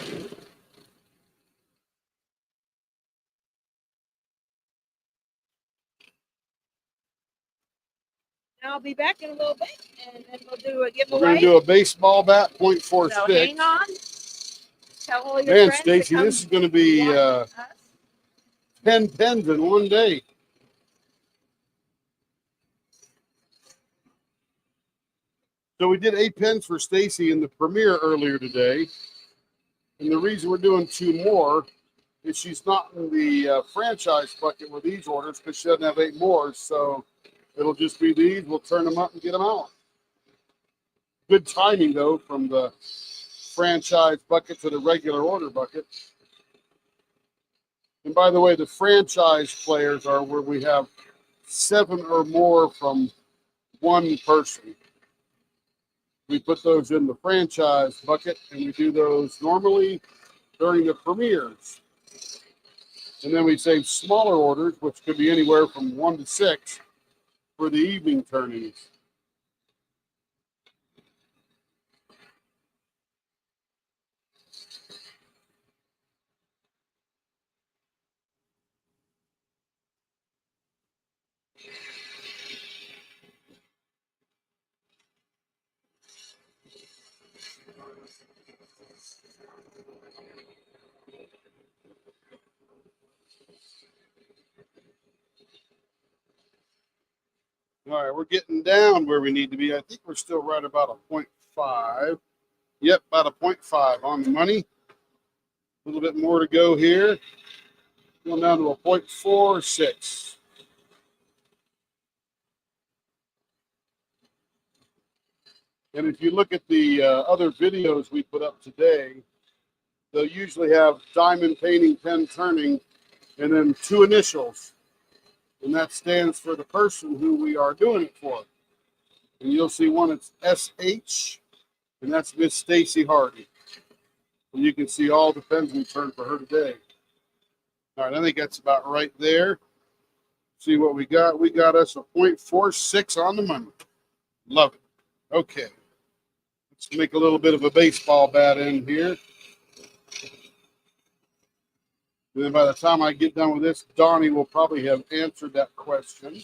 I'll be back in a little bit, and then we'll do a giveaway. We're going to do a baseball bat, .46. So hang on. Tell all your Man, friends Stacy, this is going to be 10 pens in one day. So we did 8 pens for Stacy in the premiere earlier today. And the reason we're doing 2 more is she's not in the franchise bucket with these orders because she doesn't have 8 more. So it'll just be these. We'll turn them up and get them out. Good timing, though, from the franchise bucket to the regular order bucket. And by the way, the franchise players are where we have 7 or more from one person. We put those in the franchise bucket, and we do those normally during the premieres. And then we save smaller orders, which could be anywhere from 1 to 6, for the evening turnings. All right, we're getting down where we need to be. I think we're still right about a 0.5. Yep, about a 0.5 on the money. A little bit more to go here. Going down to a 0.46. And if you look at the other videos we put up today, they'll usually have diamond painting, pen turning, and then 2 initials. And that stands for the person who we are doing it for. And you'll see one, it's SH, and that's Miss Stacy Hardy. And you can see all the pens we turned for her today. All right, I think that's about right there. See what we got. We got us a 0.46 on the money. Love it. Okay. Let's make a little bit of a baseball bat in here. And then by the time I get done with this, Donnie will probably have answered that question.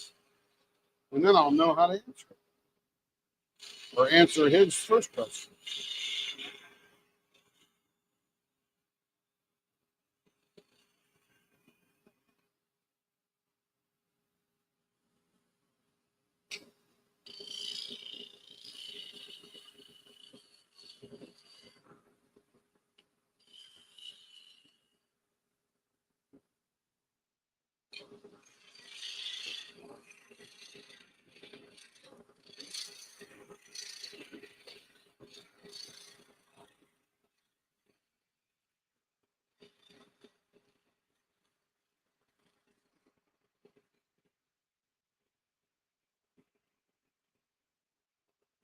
And then I'll know how to answer it. Or answer his first question.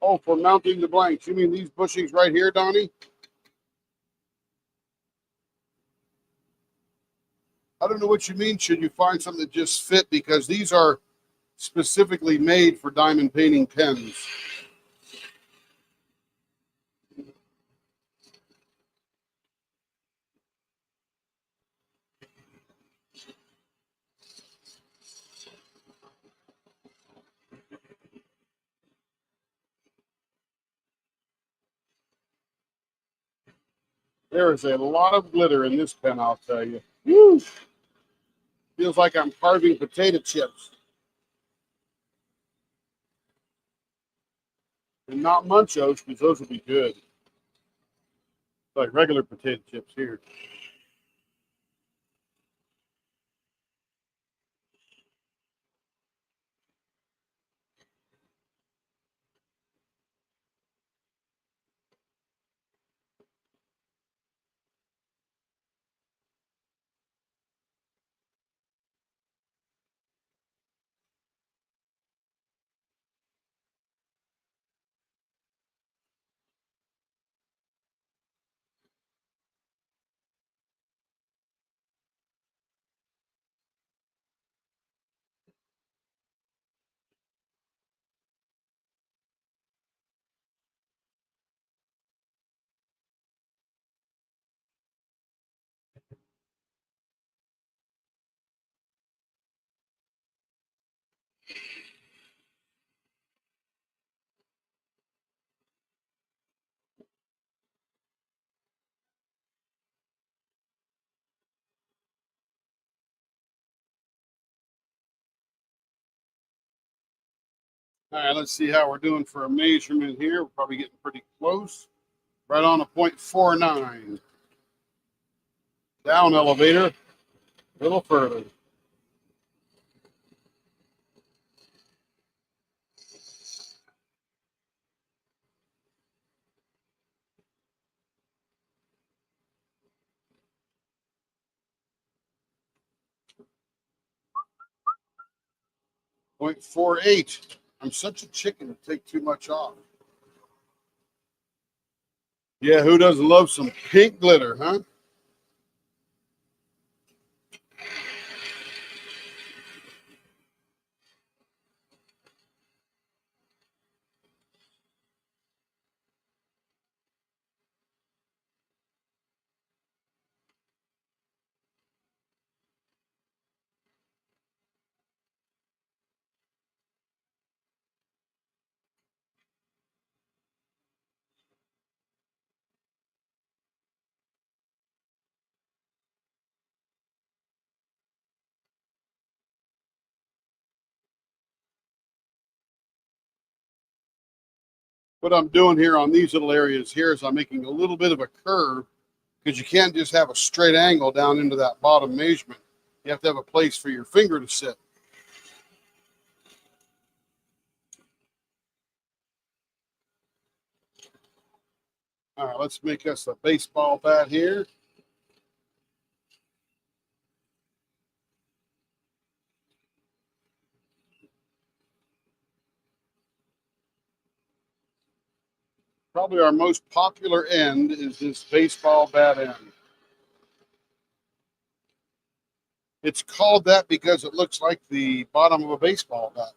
Oh, for mounting the blanks. You mean these bushings right here, Donnie? I don't know what you mean. Should you find something that just fit? Because these are specifically made for diamond painting pens. There is a lot of glitter in this pen, I'll tell you. Woo! Feels like I'm carving potato chips. And not Munchos, because those will be good. Like regular potato chips here. All right, let's see how we're doing for a measurement here. We're probably getting pretty close. Right on a 0.49. Down elevator. A little further. .48. I'm such a chicken to take too much off. Yeah, who doesn't love some pink glitter, huh? What I'm doing here on these little areas here is I'm making a little bit of a curve because you can't just have a straight angle down into that bottom measurement. You have to have a place for your finger to sit. All right, let's make us a baseball bat here. Probably our most popular end is this baseball bat end. It's called that because it looks like the bottom of a baseball bat.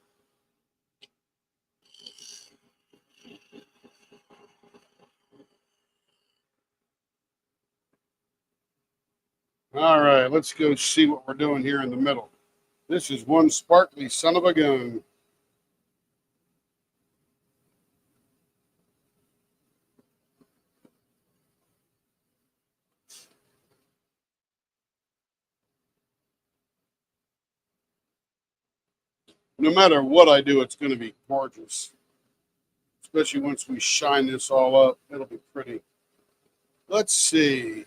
All right, let's go see what we're doing here in the middle. This is one sparkly son of a gun. No matter what I do, it's going to be gorgeous. Especially once we shine this all up, it'll be pretty. Let's see.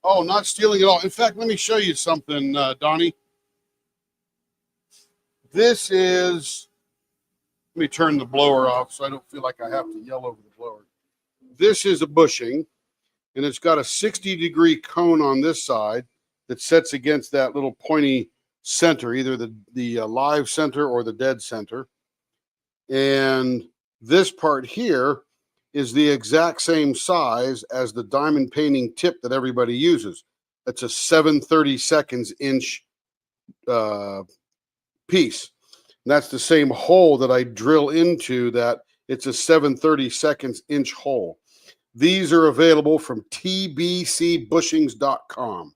Oh, not stealing at all. In fact, let me show you something, Donnie. This is, let me turn the blower off so I don't feel like I have to yell over the blower. This is a bushing, and it's got a 60-degree cone on this side that sets against that little pointy center, either the live center or the dead center. And this part here is the exact same size as the diamond painting tip that everybody uses. It's a 7/32 inch piece. And that's the same hole that I drill into that. It's a 7/32 inch hole. These are available from tbcbushings.com.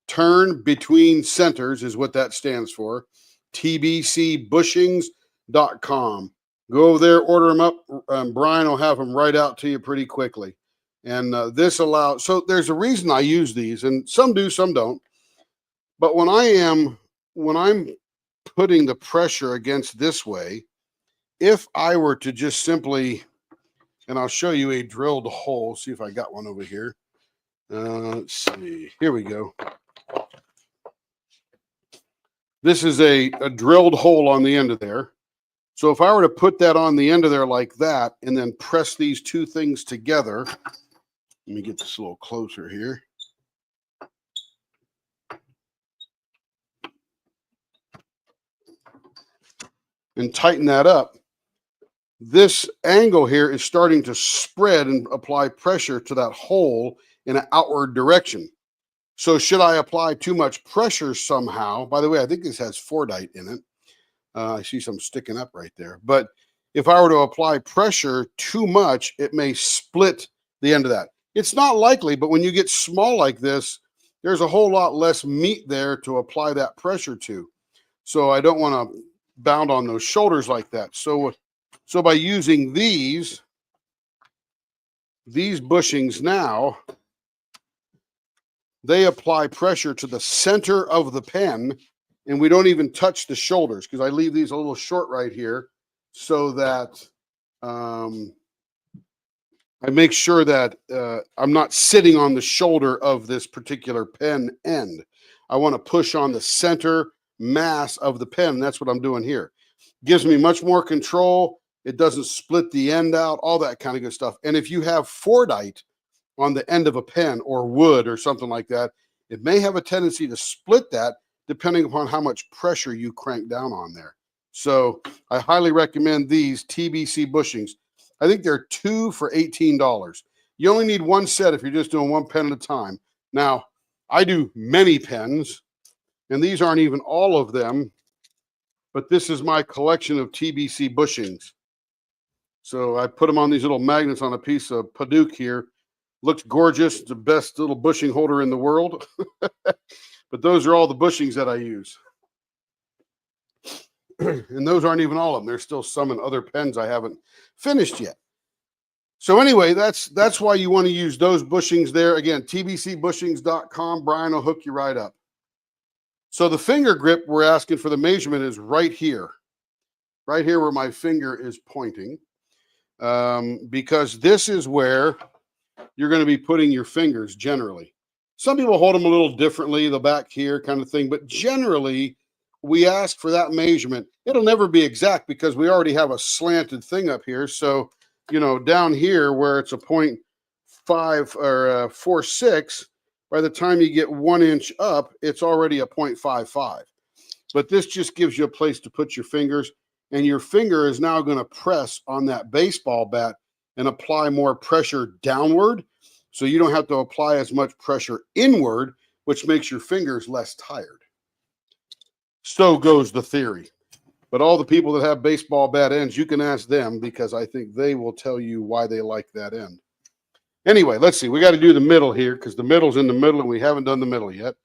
Turn between centers is what that stands for. tbcbushings.com. Go over there, order them up. Brian will have them right out to you pretty quickly. And this allows, so there's a reason I use these, and some do, some don't. But when I'm putting the pressure against this way, if I were to just simply, and I'll show you a drilled hole, see if I got one over here. Let's see, here we go. This is a drilled hole on the end of there. So if I were to put that on the end of there like that, and then press these two things together, let me get this a little closer here. And tighten that up. This angle here is starting to spread and apply pressure to that hole in an outward direction. So should I apply too much pressure somehow, by the way, I think this has Fordite in it. I see some sticking up right there. But if I were to apply pressure too much, it may split the end of that. It's not likely, but when you get small like this, there's a whole lot less meat there to apply that pressure to. So I don't want to bound on those shoulders like that. So by using these bushings now, they apply pressure to the center of the pen, and we don't even touch the shoulders because I leave these a little short right here so that I make sure that I'm not sitting on the shoulder of this particular pen end. I want to push on the center mass of the pen. And that's what I'm doing here. Gives me much more control. It doesn't split the end out, all that kind of good stuff. And if you have Fordite on the end of a pen or wood or something like that, it may have a tendency to split that depending upon how much pressure you crank down on there. So I highly recommend these TBC bushings. I think they're 2 for $18. You only need one set if you're just doing one pen at a time. Now, I do many pens, and these aren't even all of them, but this is my collection of TBC bushings. So I put them on these little magnets on a piece of Picmondoo here. Looks gorgeous. It's the best little bushing holder in the world. But those are all the bushings that I use. And those aren't even all of them. There's still some in other pens I haven't finished yet. So anyway, that's why you want to use those bushings there. Again, tbcbushings.com. Brian will hook you right up. So the finger grip we're asking for the measurement is right here where my finger is pointing, because this is where you're going to be putting your fingers generally. Some people hold them a little differently, the back here kind of thing, but generally we ask for that measurement. It'll never be exact because we already have a slanted thing up here. So, you know, down here where it's a 0.5 or 0.46, by the time you get 1 inch up, it's already a 0.55. But this just gives you a place to put your fingers, and your finger is now going to press on that baseball bat and apply more pressure downward. So you don't have to apply as much pressure inward, which makes your fingers less tired. So goes the theory. But all the people that have baseball bat ends, you can ask them because I think they will tell you why they like that end. Anyway, let's see. We got to do the middle here because the middle's in the middle and we haven't done the middle yet.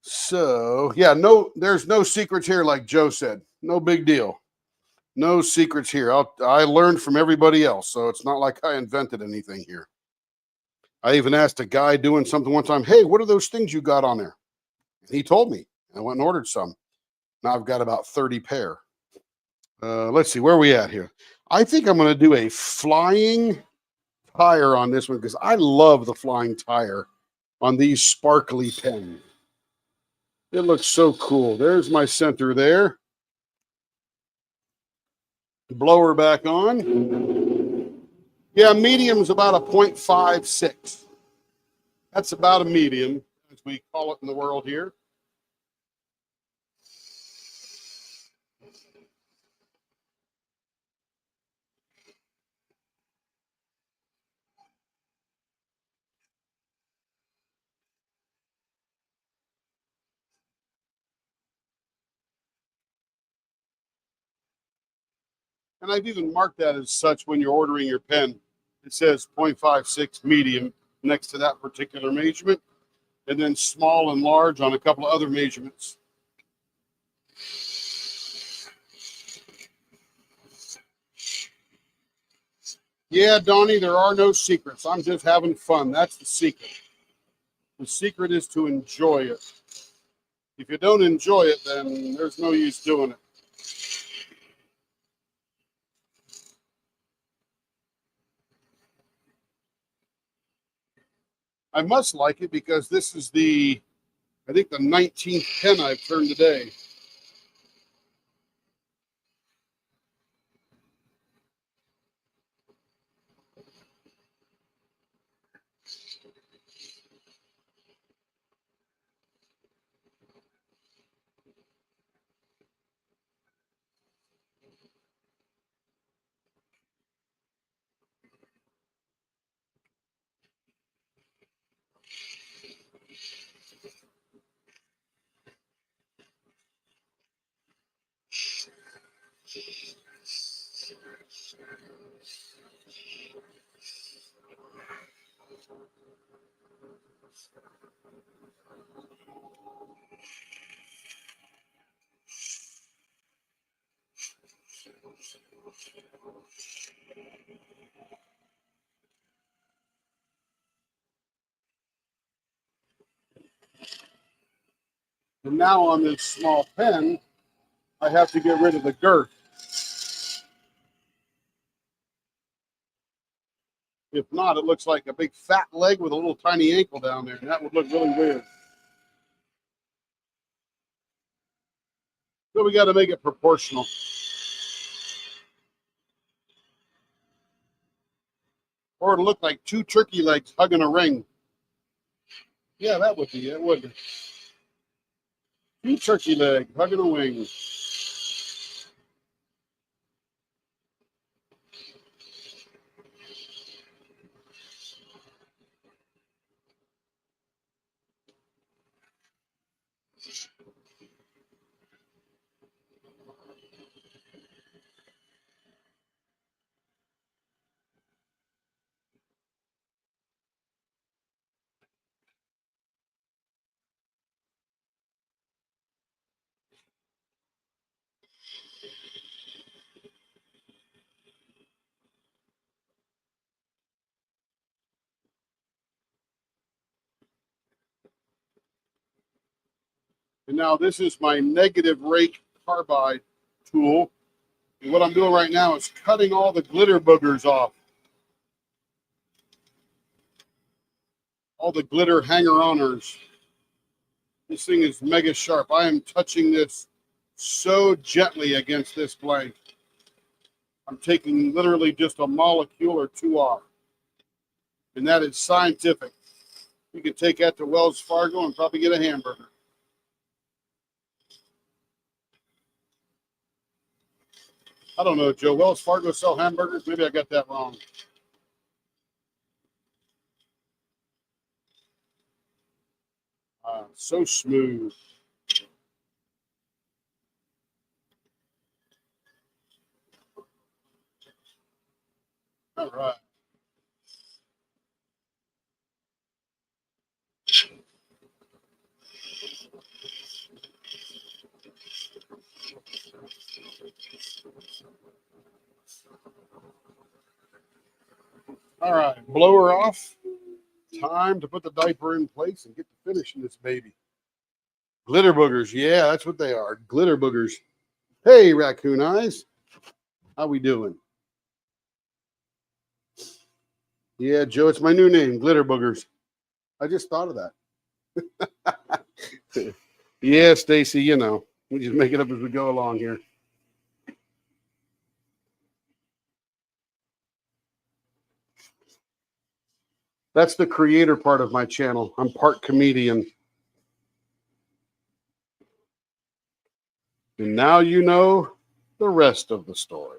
So, yeah, there's no secrets here like Joe said. No big deal. No secrets here. I learned from everybody else, so it's not like I invented anything here. I even asked a guy doing something one time, hey, what are those things you got on there? And he told me. I went and ordered some. Now I've got about 30 pair. Let's see, where are we at here? I think I'm going to do a flying tire on this one because I love the flying tire on these sparkly pens. It looks so cool. There's my center there. Blower back on. Yeah, medium's about a 0.56. That's about a medium, as we call it in the world here. And I've even marked that as such when you're ordering your pen. It says 0.56 medium next to that particular measurement, and then small and large on a couple of other measurements. Yeah, Donnie, there are no secrets. I'm just having fun. That's the secret. The secret is to enjoy it. If you don't enjoy it, then there's no use doing it. I must like it because this is I think the 19th pen I've turned today. And now on this small pen, I have to get rid of the girth. If not, it looks like a big fat leg with a little tiny ankle down there, and that would look really weird. So we got to make it proportional. Or it'll look like two turkey legs hugging a ring. Yeah, that would be it, wouldn't it? Two turkey legs hugging a wing. And now this is my negative rake carbide tool. And what I'm doing right now is cutting all the glitter boogers off. All the glitter hanger-oners. This thing is mega sharp. I am touching this so gently against this blank. I'm taking literally just a molecule or two off. And that is scientific. You can take that to Wells Fargo and probably get a hamburger. I don't know, Joe. Wells Fargo sell hamburgers? Maybe I got that wrong. So smooth. All right. All right. Blower off. Time to put the diaper in place and get to finishing this baby. Glitter boogers. Yeah, that's what they are. Glitter boogers. Hey, raccoon eyes. How we doing? Yeah, Joe, it's my new name, Glitter Boogers. I just thought of that. Yeah, Stacy, you know, we just make it up as we go along here. That's the creator part of my channel. I'm part comedian. And now you know the rest of the story.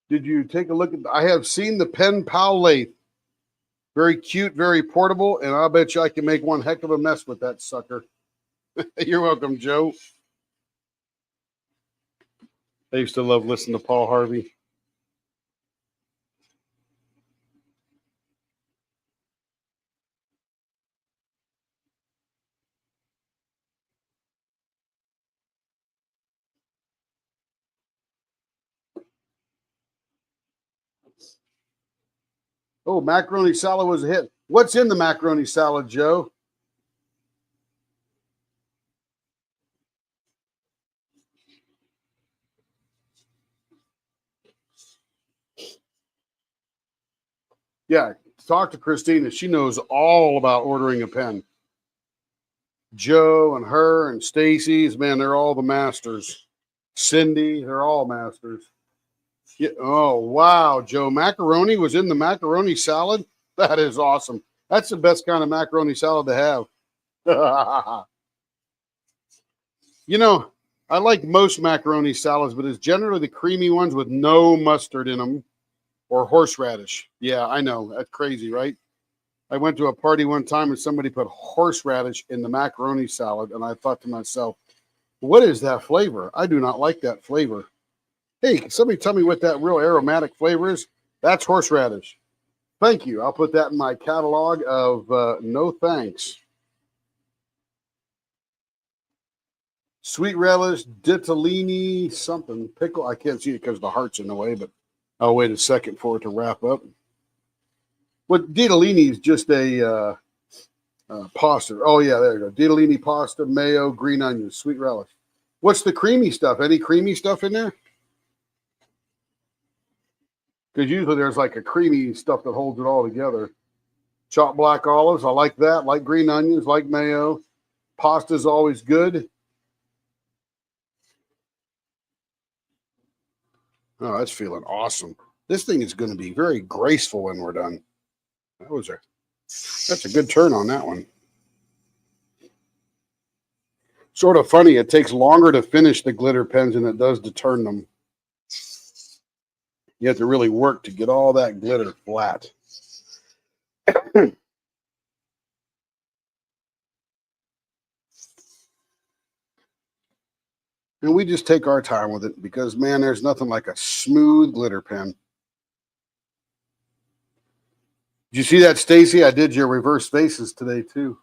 Did you take a look at? I have seen the Pen Pal lathe. Very cute, very portable, and I'll bet you I can make one heck of a mess with that sucker. You're welcome, Joe. I used to love listening to Paul Harvey. Oh, macaroni salad was a hit. What's in the macaroni salad, Joe? Yeah, talk to Christina. She knows all about ordering a pen. Joe and her and Stacy's, man, they're all the masters. Cindy, they're all masters. Yeah. Oh, wow, Joe. Macaroni was in the macaroni salad? That is awesome. That's the best kind of macaroni salad to have. You know, I like most macaroni salads, but it's generally the creamy ones with no mustard in them or horseradish. Yeah, I know. That's crazy, right? I went to a party one time and somebody put horseradish in the macaroni salad, and I thought to myself, what is that flavor? I do not like that flavor. Hey, can somebody tell me what that real aromatic flavor is? That's horseradish. Thank you. I'll put that in my catalog of no thanks. Sweet relish, ditalini, something, pickle. I can't see it because the heart's in the way, but I'll wait a second for it to wrap up. Well, ditalini is just a pasta. Oh, yeah, there you go. Ditalini pasta, mayo, green onions, sweet relish. What's the creamy stuff? Any creamy stuff in there? Because usually there's like a creamy stuff that holds it all together. Chopped black olives, I like that. Like green onions, like mayo. Pasta's always good. Oh, that's feeling awesome. This thing is going to be very graceful when we're done. That's a good turn on that one. Sort of funny, it takes longer to finish the glitter pens than it does to turn them. You have to really work to get all that glitter flat. And we just take our time with it because, man, there's nothing like a smooth glitter pen. Did you see that, Stacy? I did your reverse faces today, too.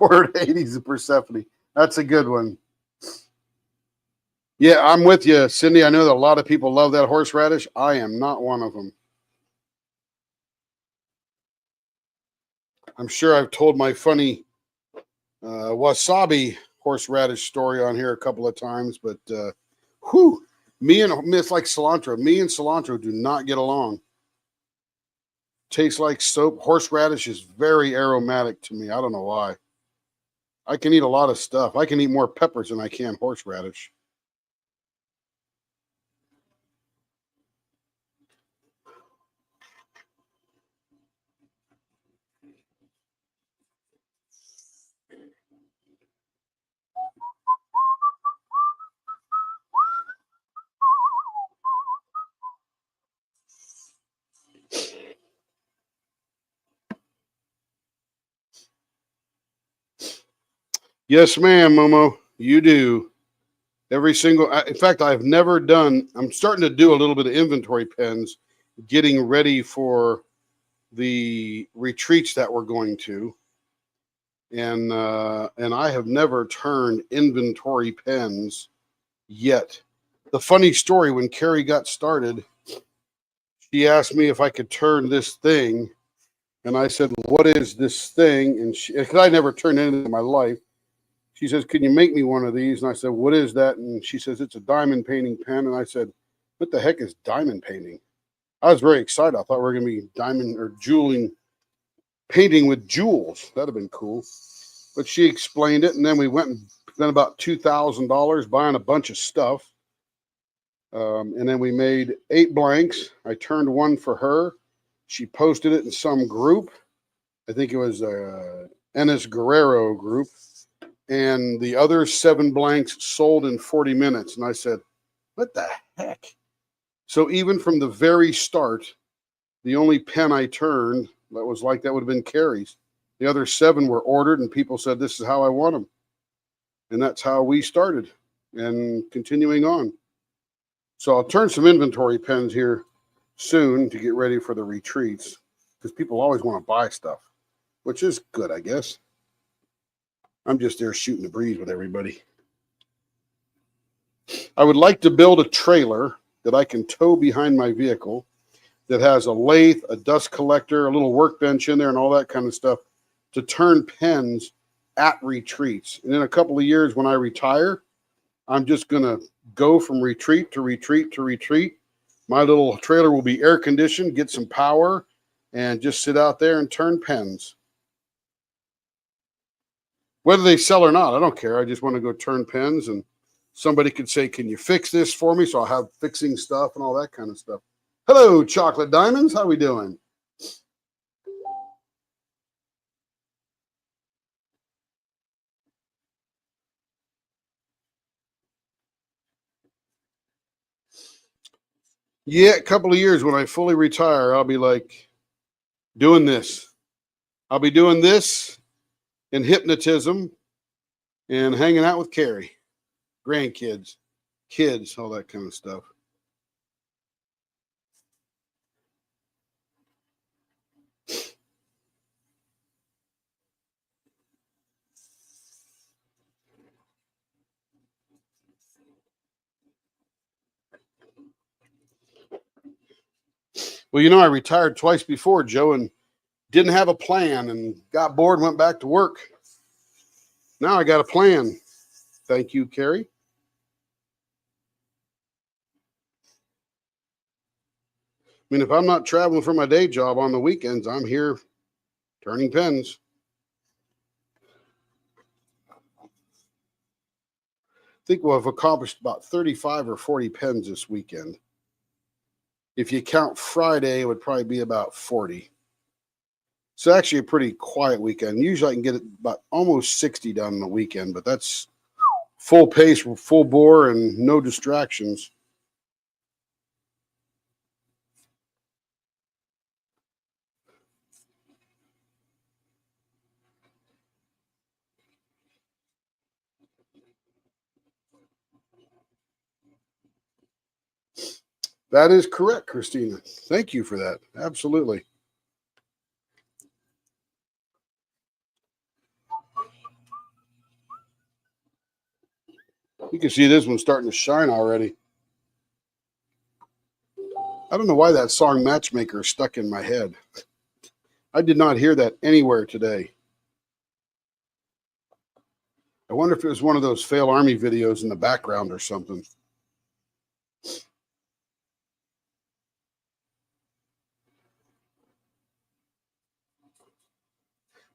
Word 80s of Persephone. That's a good one. Yeah, I'm with you, Cindy. I know that a lot of people love that horseradish. I am not one of them. I'm sure I've told my funny wasabi horseradish story on here a couple of times, but it's like cilantro. Me and cilantro do not get along. Tastes like soap. Horseradish is very aromatic to me. I don't know why. I can eat a lot of stuff. I can eat more peppers than I can horseradish. Yes, ma'am, Momo. You do. Every single, in fact, I've never done, I'm starting to do a little bit of inventory pens, getting ready for the retreats that we're going to. And I have never turned inventory pens yet. The funny story, when Carrie got started, she asked me if I could turn this thing. And I said, what is this thing? And because I never turned anything in my life. She says, can you make me one of these? And I said, what is that? And she says, it's a diamond painting pen. And I said, what the heck is diamond painting? I was very excited. I thought we were going to be diamond or painting with jewels. That'd have been cool. But she explained it. And then we went and spent about $2,000 buying a bunch of stuff. And then we made 8 blanks. I turned one for her. She posted it in some group. I think it was Ennis Guerrero group. And the other 7 blanks sold in 40 minutes. And I said, what the heck? So even from the very start, the only pen I turned that was like that would have been Carrie's. The other 7 were ordered, and people said, this is how I want them. And that's how we started and continuing on. So I'll turn some inventory pens here soon to get ready for the retreats because people always want to buy stuff, which is good, I guess. I'm just there shooting the breeze with everybody. I would like to build a trailer that I can tow behind my vehicle that has a lathe, a dust collector, a little workbench in there, and all that kind of stuff to turn pens at retreats. And in a couple of years when I retire, I'm just going to go from retreat to retreat to retreat. My little trailer will be air conditioned, get some power, and just sit out there and turn pens. Whether they sell or not, I don't care. I just want to go turn pens, and somebody could say, can you fix this for me? So I'll have fixing stuff and all that kind of stuff. Hello, Chocolate Diamonds. How we doing? Yeah, a couple of years when I fully retire, I'll be like doing this. I'll be doing this and hypnotism and hanging out with Carrie, grandkids, kids, all that kind of stuff. Well, you know, I retired twice before, Joe, and didn't have a plan and got bored and went back to work. Now I got a plan. Thank you, Carrie. I mean, if I'm not traveling for my day job on the weekends, I'm here turning pens. I think we'll have accomplished about 35 or 40 pens this weekend. If you count Friday, it would probably be about 40. It's actually a pretty quiet weekend. Usually I can get about almost 60 done on the weekend, but that's full pace, full bore, and no distractions. That is correct, Christina. Thank you for that. Absolutely. You can see this one's starting to shine already. I don't know why that song Matchmaker is stuck in my head. I did not hear that anywhere today. I wonder if it was one of those fail army videos in the background or something.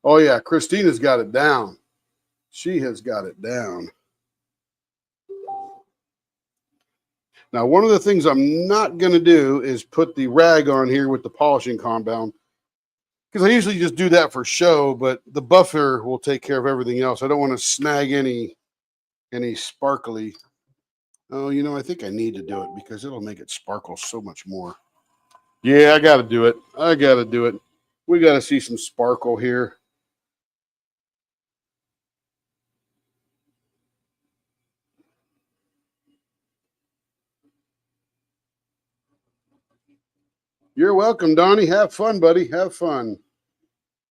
Oh, yeah, Christina's got it down. She has got it down. Now, one of the things I'm not going to do is put the rag on here with the polishing compound, because I usually just do that for show, but the buffer will take care of everything else. I don't want to snag any sparkly. Oh, you know, I think I need to do it because it'll make it sparkle so much more. Yeah, I got to do it. I got to do it. We got to see some sparkle here. You're welcome, Donnie. Have fun, buddy. Have fun.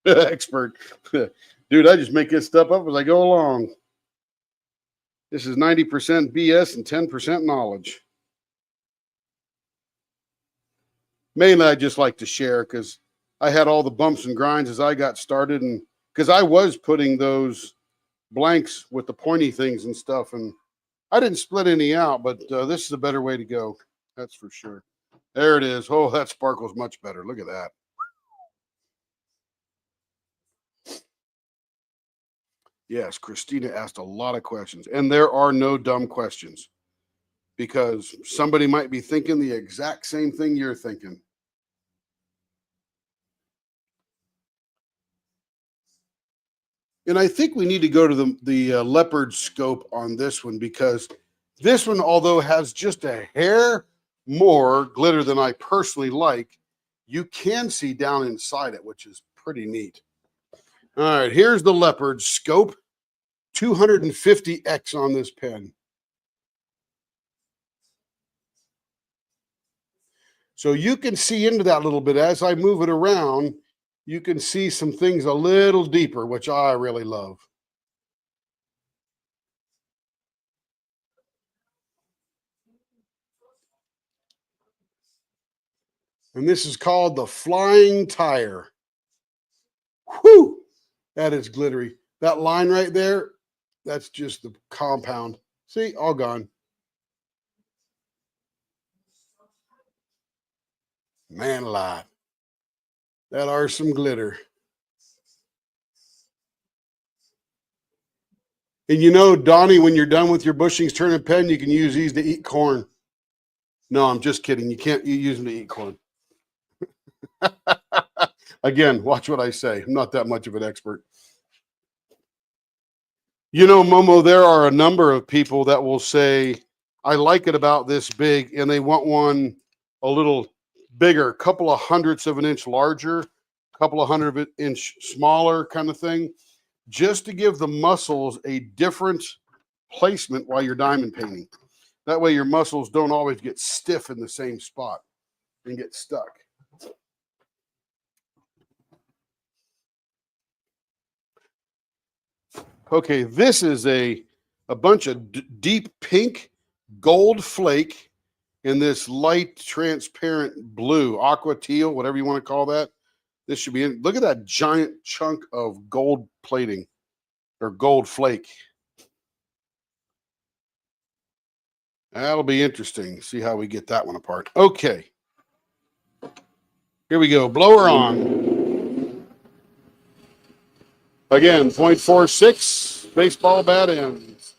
Expert. Dude, I just make this stuff up as I go along. This is 90% BS and 10% knowledge. Mainly, I just like to share because I had all the bumps and grinds as I got started, and because I was putting those blanks with the pointy things and stuff, and I didn't split any out, but this is a better way to go. That's for sure. There it is. Oh, that sparkles much better. Look at that. Yes, Christina asked a lot of questions, and there are no dumb questions because somebody might be thinking the exact same thing you're thinking. And I think we need to go to the leopard scope on this one because this one, although has just a hair more glitter than I personally like, you can see down inside it, which is pretty neat. All right, here's the leopard scope. 250x on this pen. So you can see into that a little bit. As I move it around, you can see some things a little deeper, which I really love. And this is called the Flying Tire. Whew! That is glittery. That line right there, that's just the compound. See, all gone. Man alive. That are some glitter. And you know, Donnie, when you're done with your bushings turning pen, you can use these to eat corn. No, I'm just kidding. You can't use them to eat corn. Again, watch what I say. I'm not that much of an expert. You know, Momo, there are a number of people that will say, I like it about this big, and they want one a little bigger, a couple of hundredths of an inch larger, a couple of hundred of an inch smaller kind of thing, just to give the muscles a different placement while you're diamond painting. That way your muscles don't always get stiff in the same spot and get stuck. Okay, this is a bunch of deep pink gold flake in this light transparent blue, aqua teal, whatever you want to call that. This should be in. Look at that giant chunk of gold plating or gold flake. That'll be interesting. See how we get that one apart. Okay. Here we go. Blower on. Again, 0.46, baseball bat ends.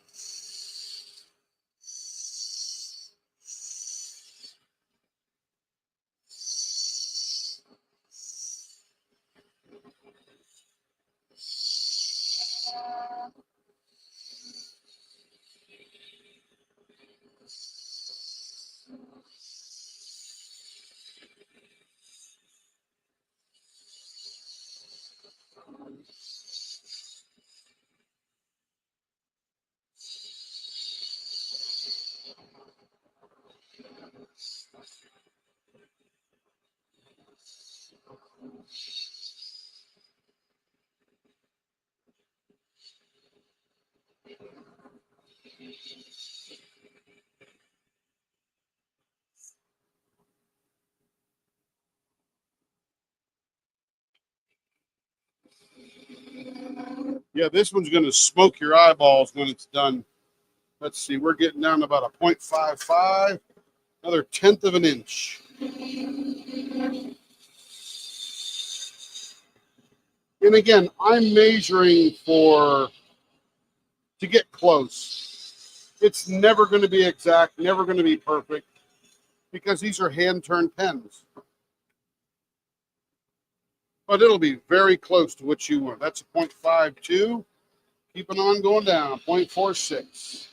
Yeah, this one's going to smoke your eyeballs when it's done. Let's see, we're getting down to about a 0.55, another tenth of an inch. And again, I'm measuring to get close. It's never going to be exact, never going to be perfect, because these are hand-turned pens. But it'll be very close to what you want. That's a 0.52. Keeping on going down, 0.46.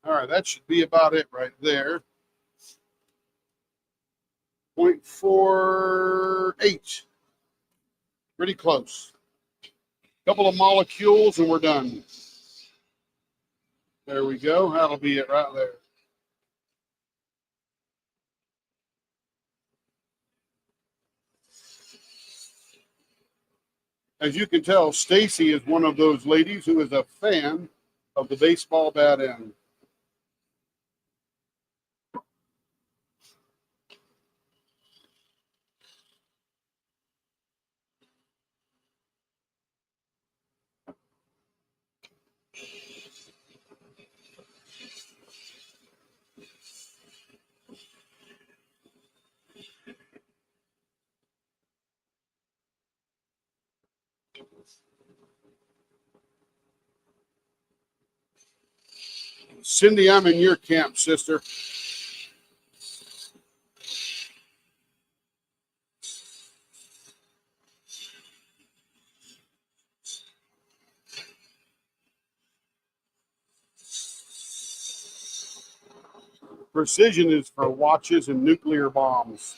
All right, that should be about it right there. 0.48. Pretty close. Couple of molecules and we're done. There we go. That'll be it right there. As you can tell, Stacy is one of those ladies who is a fan of the baseball bat end. Cindy, I'm in your camp, sister. Precision is for watches and nuclear bombs.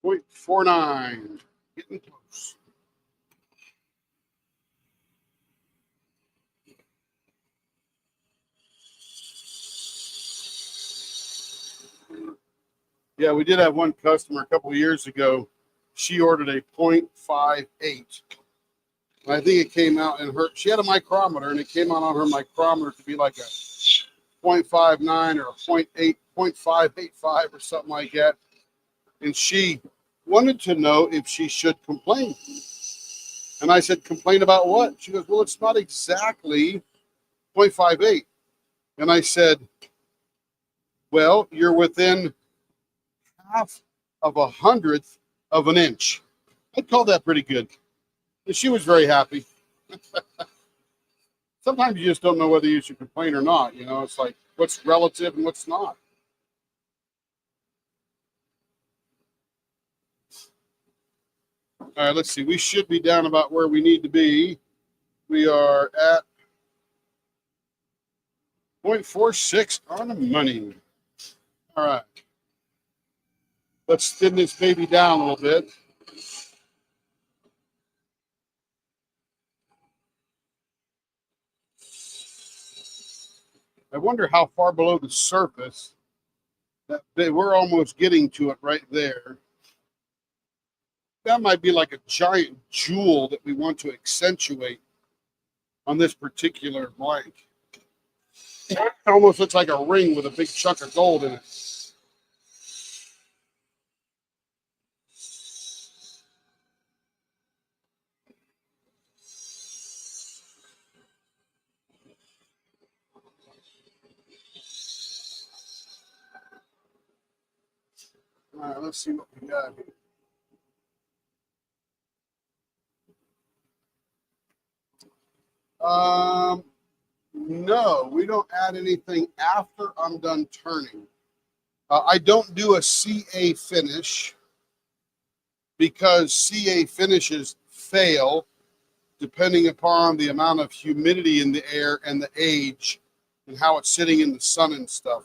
.49. Getting close. Yeah, we did have one customer a couple of years ago. She ordered a .58. And I think it came out in her, she had a micrometer and it came out on her micrometer to be like a .59 or a .585 or something like that. And she wanted to know if she should complain. And I said, complain about what? She goes, well, it's not exactly .58. And I said, well, you're within half of a hundredth of an inch. I'd call that pretty good. And she was very happy. Sometimes you just don't know whether you should complain or not. You know, it's like what's relative and what's not. All right, let's see. We should be down about where we need to be. We are at .46 on the money. All right. Let's thin this baby down a little bit. I wonder how far below the surface that we're almost getting to it right there. That might be like a giant jewel that we want to accentuate on this particular blank. It almost looks like a ring with a big chunk of gold in it. All right, let's see what we got here. No, we don't add anything after I'm done turning. I don't do a CA finish because CA finishes fail depending upon the amount of humidity in the air and the age and how it's sitting in the sun and stuff.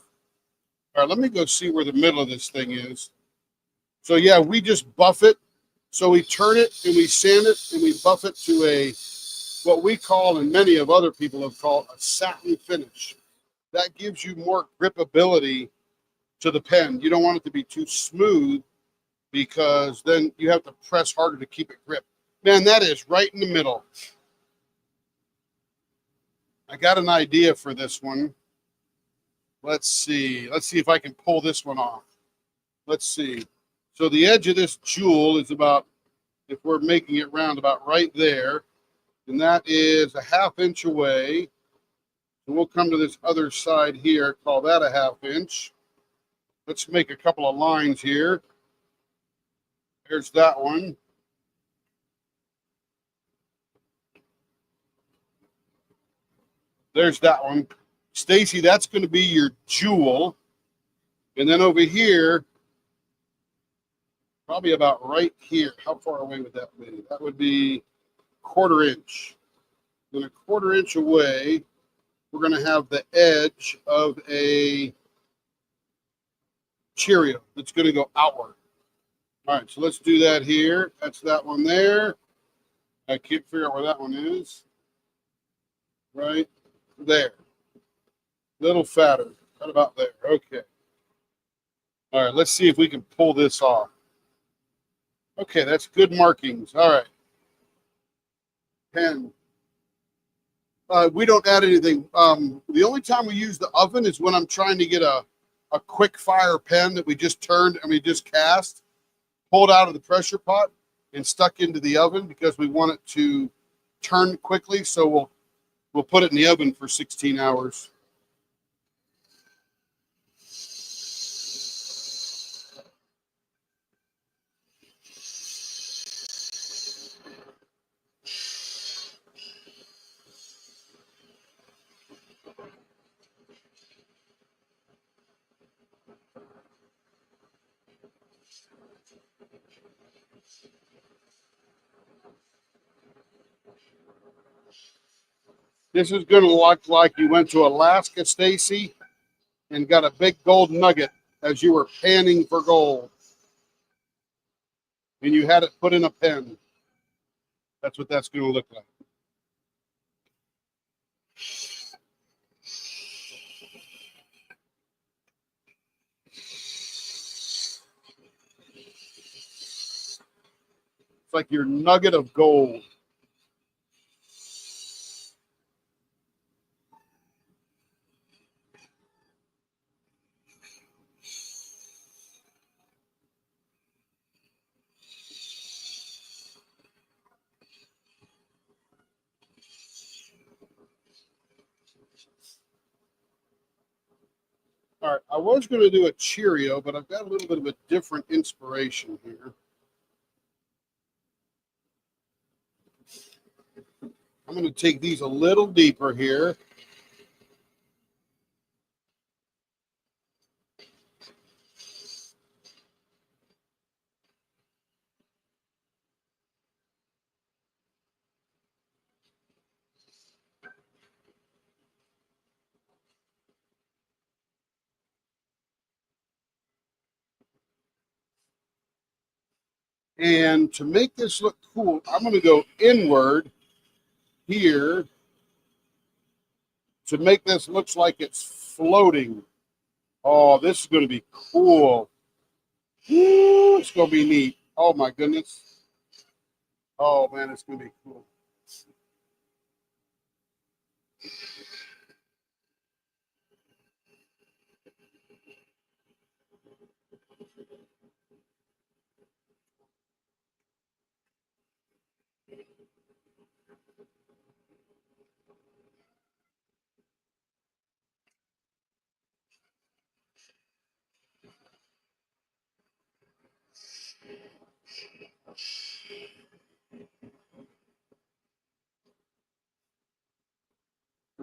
All right, let me go see where the middle of this thing is. So yeah, we just buff it. So we turn it and we sand it and we buff it to a, what we call, and many of other people have called, a satin finish. That gives you more gripability to the pen. You don't want it to be too smooth because then you have to press harder to keep it grip. Man, that is right in the middle. I got an idea for this one. Let's see. Let's see if I can pull this one off. Let's see. So the edge of this jewel is about, if we're making it round, about right there. And that is a ½ inch away. And we'll come to this other side here, call that a ½ inch. Let's make a couple of lines here. There's that one. There's that one. Stacy, that's going to be your jewel. And then over here, probably about right here. How far away would that be? That would be ½ inch. Then a ½ inch away, we're going to have the edge of a Cheerio that's going to go outward. All right, so let's do that here. That's that one there. I can't figure out where that one is. Right there. Little fatter. Right about there. Okay. All right, let's see if we can pull this off. Okay, that's good markings. All right. Pen. We don't add anything. The only time we use the oven is when I'm trying to get a quick fire pen that we just turned and we just cast, pulled out of the pressure pot and stuck into the oven because we want it to turn quickly, so we'll put it in the oven for 16 hours. This is going to look like you went to Alaska, Stacy, and got a big gold nugget as you were panning for gold. And you had it put in a pen. That's what that's going to look like. It's like your nugget of gold. All right, I was going to do a Cheerio, but I've got a little bit of a different inspiration here. I'm going to take these a little deeper here. And to make this look cool, I'm going to go inward here to make this look like it's floating. Oh, this is going to be cool. Woo, it's going to be neat. Oh, my goodness. Oh, man, it's going to be cool.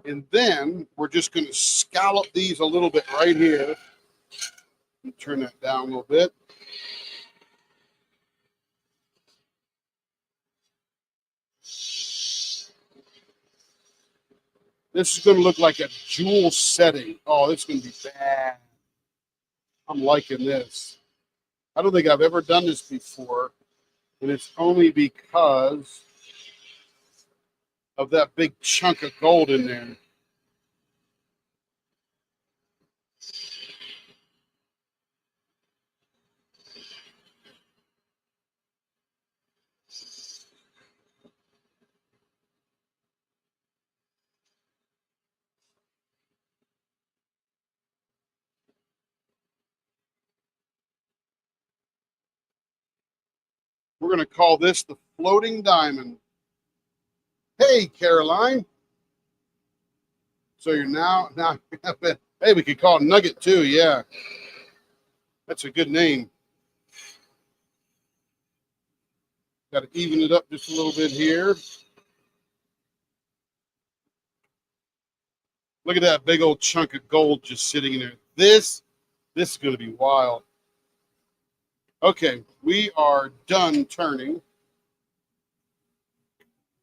And then we're just going to scallop these a little bit right here. Turn that down a little bit. This is going to look like a jewel setting. Oh, this is going to be bad. I'm liking this. I don't think I've ever done this before, and it's only because of that big chunk of gold in there. We're going to call this the floating diamond. Hey, Caroline. So you're now, hey, we could call it Nugget too. Yeah. That's a good name. Got to even it up just a little bit here. Look at that big old chunk of gold just sitting in there. This is going to be wild. Okay, we are done turning.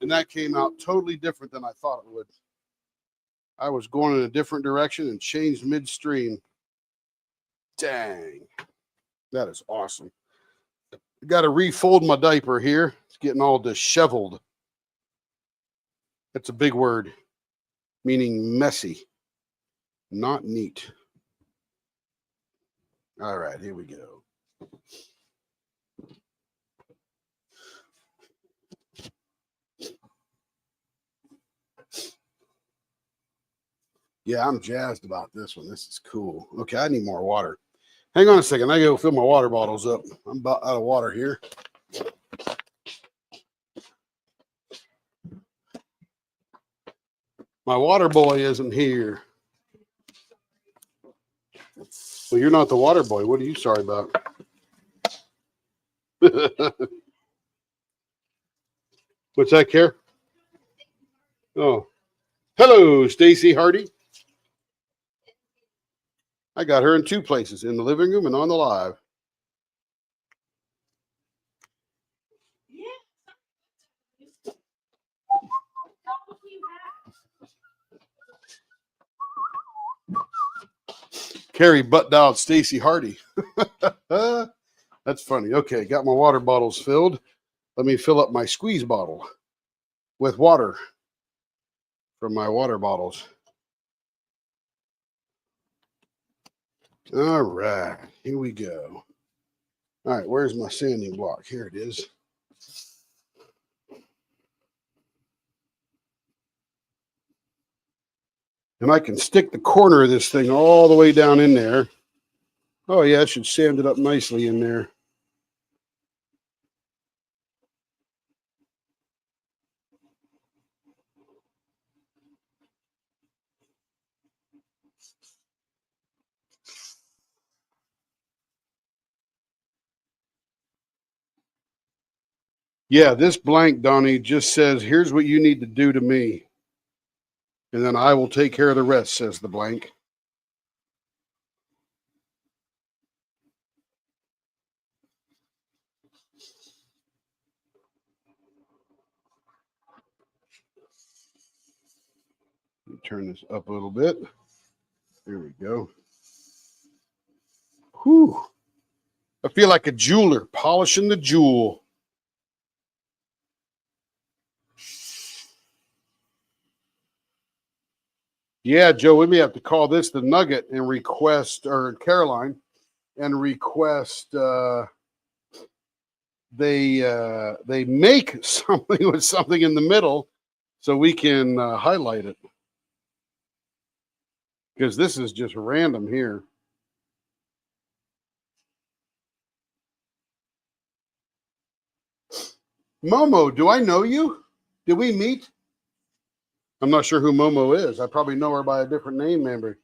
And that came out totally different than I thought it would. I was going in a different direction and changed midstream. Dang. That is awesome. Got to refold my diaper here. It's getting all disheveled. That's a big word, meaning messy, not neat. All right, here we go. Yeah, I'm jazzed about this one. This is cool. Okay, I need more water. Hang on a second. I gotta go fill my water bottles up. I'm about out of water here. My water boy isn't here. Well, you're not the water boy. What are you sorry about? What's that, Care? Oh, hello, Stacy Hardy. I got her in two places, in the living room and on the live. Carrie butt dialed Stacy Hardy. That's funny. Okay, got my water bottles filled. Let me fill up my squeeze bottle with water from my water bottles. All right, here we go. All right, where's my sanding block? Here it is. And I can stick the corner of this thing all the way down in there. Oh, yeah, I should sand it up nicely in there. Yeah, this blank, Donnie, just says, here's what you need to do to me. And then I will take care of the rest, says the blank. Turn this up a little bit. There we go. Whew. I feel like a jeweler polishing the jewel. Yeah, Joe, we may have to call this the Nugget and request, or Caroline, and request they make something with something in the middle so we can highlight it. Because this is just random here. Momo, do I know you? Did we meet? I'm not sure who Momo is. I probably know her by a different name, maybe.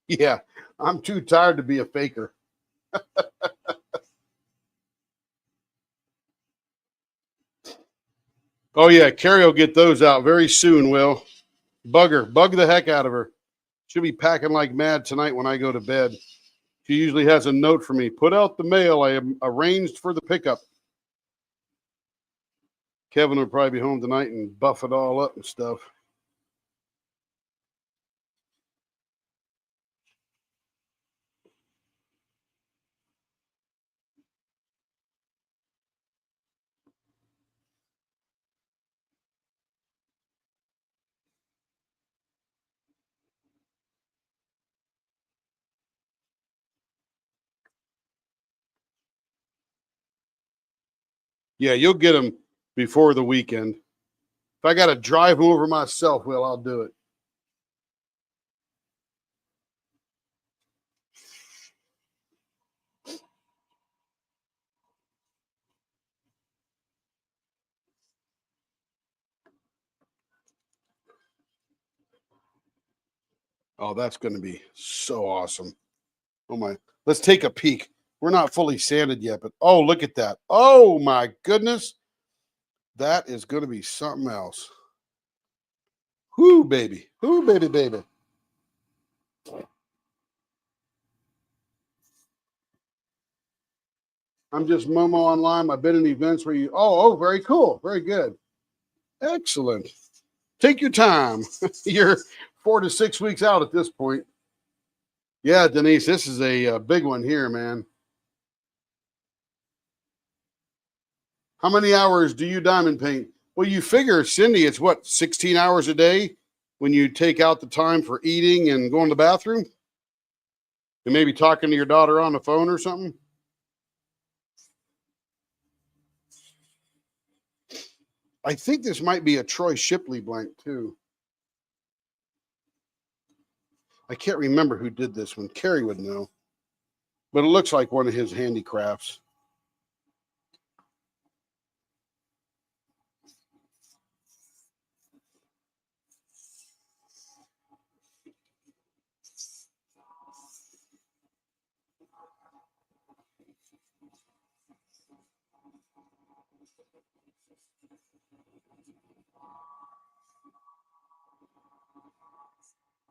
Yeah, I'm too tired to be a faker. Oh, yeah, Carrie will get those out very soon, Will. Bug the heck out of her. She'll be packing like mad tonight when I go to bed. She usually has a note for me. Put out the mail. I am arranged for the pickup. Kevin will probably be home tonight and buff it all up and stuff. Yeah, you'll get them before the weekend. If I got to drive over myself, Will, I'll do it. Oh, that's going to be so awesome. Oh, my. Let's take a peek. We're not fully sanded yet, but oh, look at that. Oh, my goodness. That is going to be something else. Whoo, baby. Whoo, baby, baby. I'm just Momo online. I've been in events where you, oh, very cool. Very good. Excellent. Take your time. You're 4 to 6 weeks out at this point. Yeah, Denise, this is a big one here, man. How many hours do you diamond paint? Well, you figure, Cindy, it's what, 16 hours a day when you take out the time for eating and going to the bathroom? And maybe talking to your daughter on the phone or something? I think this might be a Troy Shipley blank, too. I can't remember who did this one. Carrie would know. But it looks like one of his handicrafts.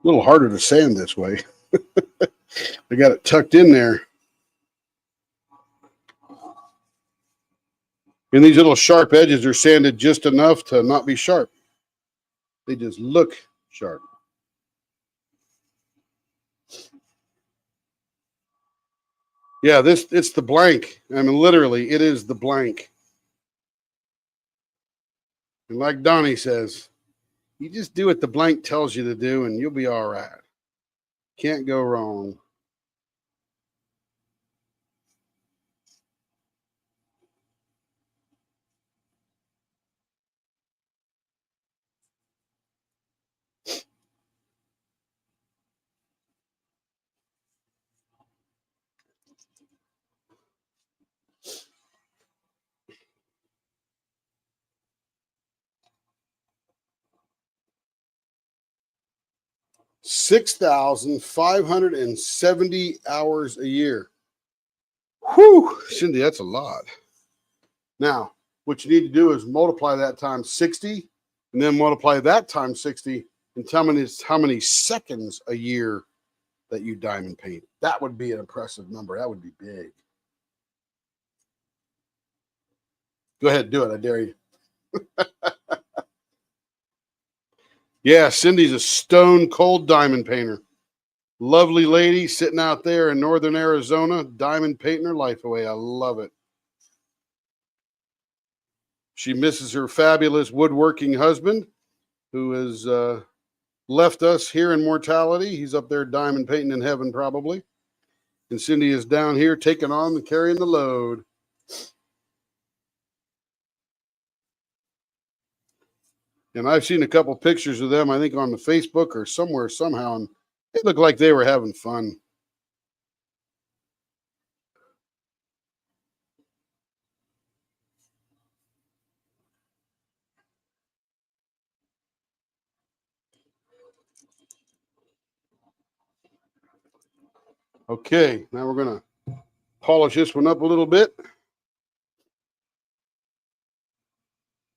A little harder to sand this way. I got it tucked in there. And these little sharp edges are sanded just enough to not be sharp. They just look sharp. Yeah, it's the blank. I mean, literally, it is the blank. And like Donnie says, you just do what the blank tells you to do and you'll be all right. Can't go wrong. $6,570 hours a year. Whew, Cindy, that's a lot. Now, what you need to do is multiply that times 60 and then multiply that times 60 and tell me how many seconds a year that you diamond paint. That would be an impressive number. That would be big. Go ahead, do it. I dare you. Yeah, Cindy's a stone cold diamond painter. Lovely lady sitting out there in northern Arizona, diamond painting her life away. I love it. She misses her fabulous woodworking husband, who has left us here in mortality. He's up there diamond painting in heaven, probably. And Cindy is down here taking on and carrying the load. And I've seen a couple pictures of them, I think, on the Facebook or somewhere, somehow, and it looked like they were having fun. Okay, now we're going to polish this one up a little bit.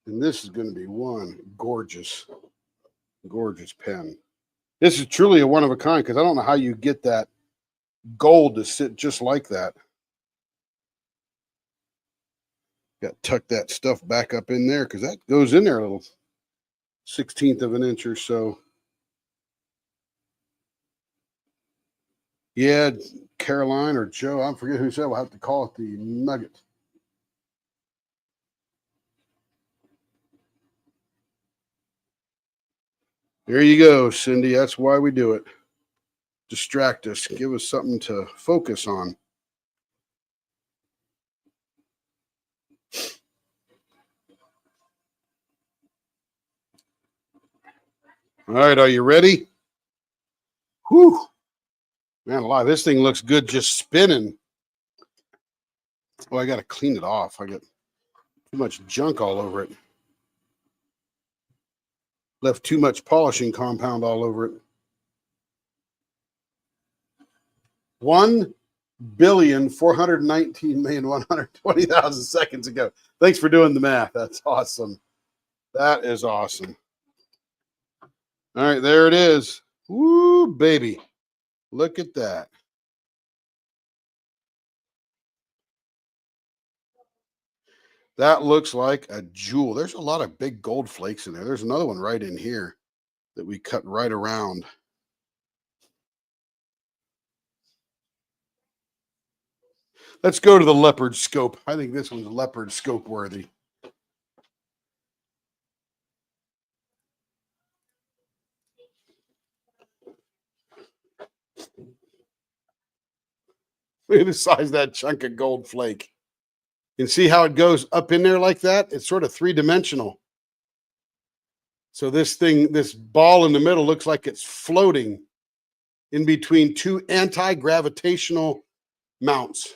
And this is going to be one gorgeous, gorgeous pen. This is truly a one of a kind because I don't know how you get that gold to sit just like that. Got to tuck that stuff back up in there because that goes in there a little 1/16 of an inch or so. Yeah, Caroline or Joe, I forget who said we'll have to call it the nugget. There you go, Cindy. That's why we do it. Distract us. Give us something to focus on. All right, are you ready? Whew. Man, a lot of this thing looks good just spinning. Oh, I got to clean it off. I got too much junk all over it. Left too much polishing compound all over it. 1,419,120,000 seconds ago. Thanks for doing the math. That's awesome. That is awesome. All right, there it is. Woo, baby. Look at that. That looks like a jewel. There's a lot of big gold flakes in there. There's another one right in here that we cut right around. Let's go to the leopard scope. I think this one's leopard scope worthy. Look at the size of that chunk of gold flake. And see how it goes up in there like that? It's sort of three-dimensional. So this thing, this ball in the middle looks like it's floating in between two anti-gravitational mounts.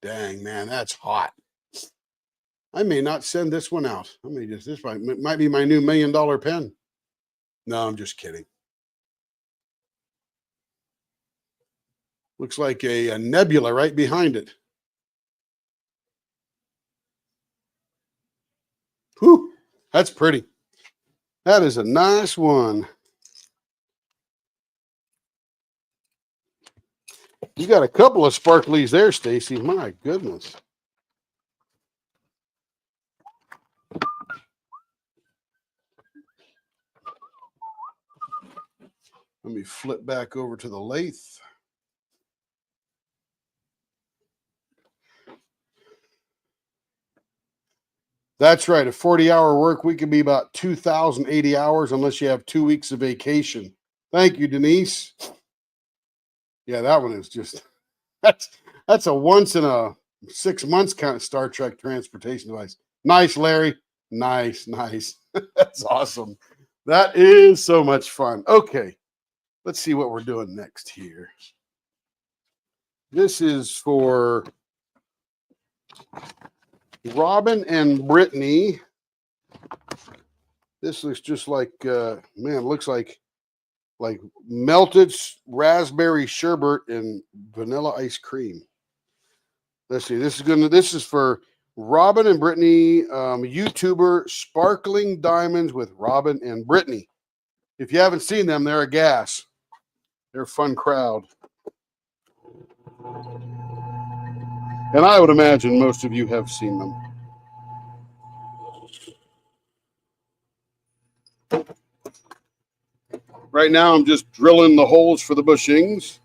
Dang, man, that's hot. I may not send this one out. I may just, this might be my new $1 million pen. No, I'm just kidding. Looks like a nebula right behind it. Whew, that's pretty. That is a nice one. You got a couple of sparklies there, Stacy. My goodness. Let me flip back over to the lathe. That's right. A 40-hour work week can be about 2,080 hours unless you have 2 weeks of vacation. Thank you, Denise. Yeah, that one is just, that's a once in a 6 months kind of Star Trek transportation device. Nice, Larry. Nice. That's awesome. That is so much fun. Okay, let's see what we're doing next here. This is for Robin and Brittany. This looks just like, man, it looks like melted raspberry sherbet and vanilla ice cream. Let's see. This is for Robin and Brittany, YouTuber Sparkling Diamonds with Robin and Brittany. If you haven't seen them, they're a gas. They're a fun crowd. And I would imagine most of you have seen them. Right now, I'm just drilling the holes for the bushings.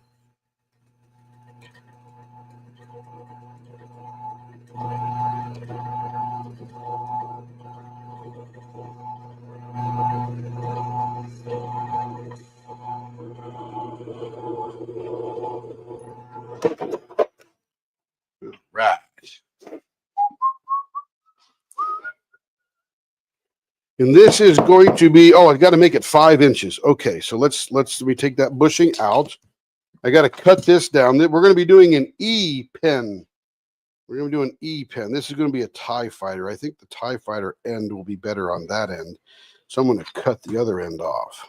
Right. And this is going to be, oh, I've got to make it 5 inches. Okay, so let me take that bushing out. I got to cut this down. We're going to be doing an E pen. We're going to do an E pen. This is going to be a TIE fighter. I think the TIE fighter end will be better on that end. So I'm going to cut the other end off.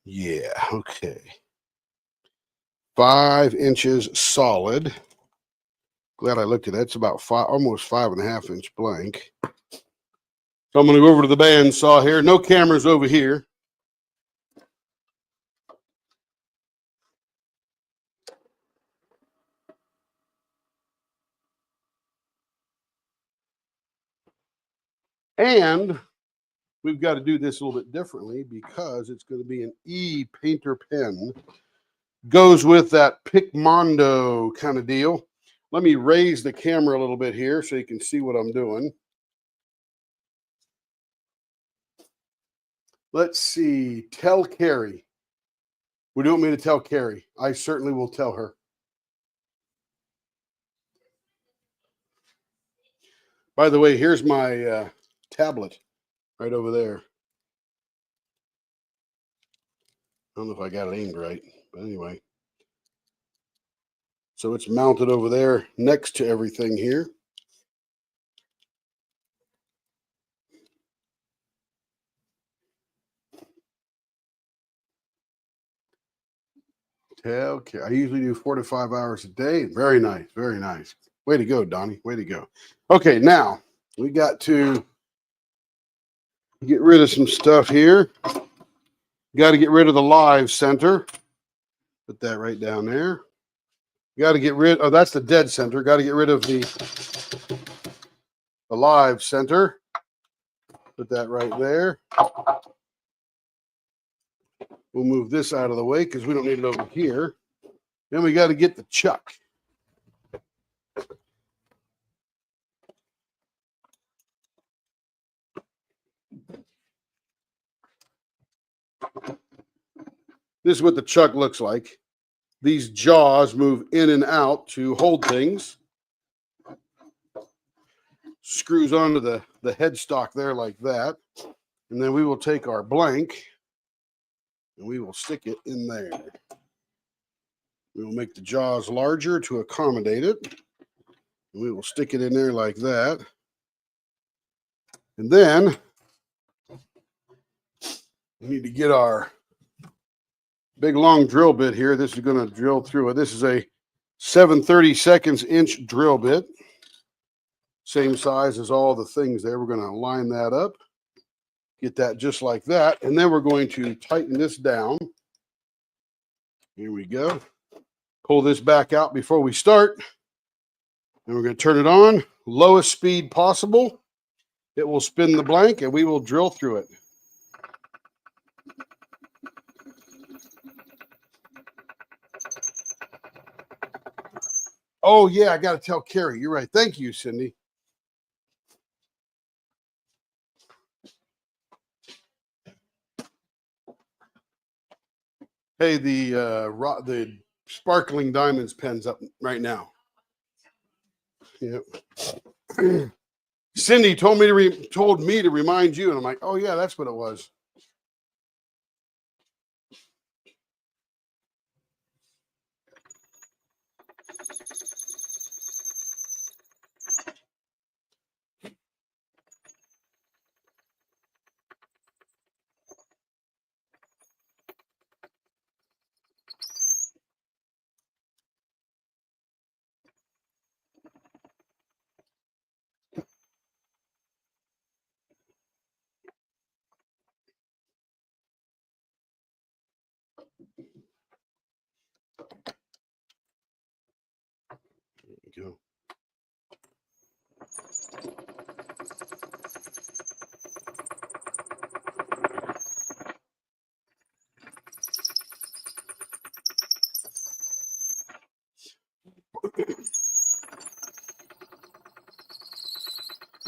Yeah, okay. 5 inches solid. Glad I looked at that. It's about almost 5.5 inch blank. So I'm going to go over to the bandsaw here. No cameras over here. And we've got to do this a little bit differently because it's going to be an E painter pen. Goes with that Picmondoo kind of deal. Let me raise the camera a little bit here so you can see what I'm doing. Let's see. Tell Carrie. What do you want me to tell Carrie? I certainly will tell her. By the way, here's my tablet right over there. I don't know if I got it aimed right, but anyway. So it's mounted over there next to everything here. Okay, I usually do 4 to 5 hours a day. Very nice, very nice. Way to go, Donnie. Way to go. Okay, now we got to get rid of some stuff here. Got to get rid of the live center. Put that right down there. Got to get rid. Oh, that's the dead center. Got to get rid of the live center. Put that right there. We'll move this out of the way because we don't need it over here. Then we got to get the chuck. This is what the chuck looks like. These jaws move in and out to hold things. Screws onto the headstock there like that. And then we will take our blank and we will stick it in there. We will make the jaws larger to accommodate it. And we will stick it in there like that. And then we need to get our big long drill bit here. This is going to drill through it. This is a 7/32 inch drill bit. Same size as all the things there. We're going to line that up, get that just like that. And then we're going to tighten this down. Here we go. Pull this back out before we start. And we're going to turn it on, lowest speed possible. It will spin the blank and we will drill through it. Oh, yeah, I got to tell Carrie. You're right. Thank you, Cindy. Hey, the sparkling diamonds pen's up right now. Yep. Cindy told me to remind you, and I'm like, oh yeah, that's what it was. There we go.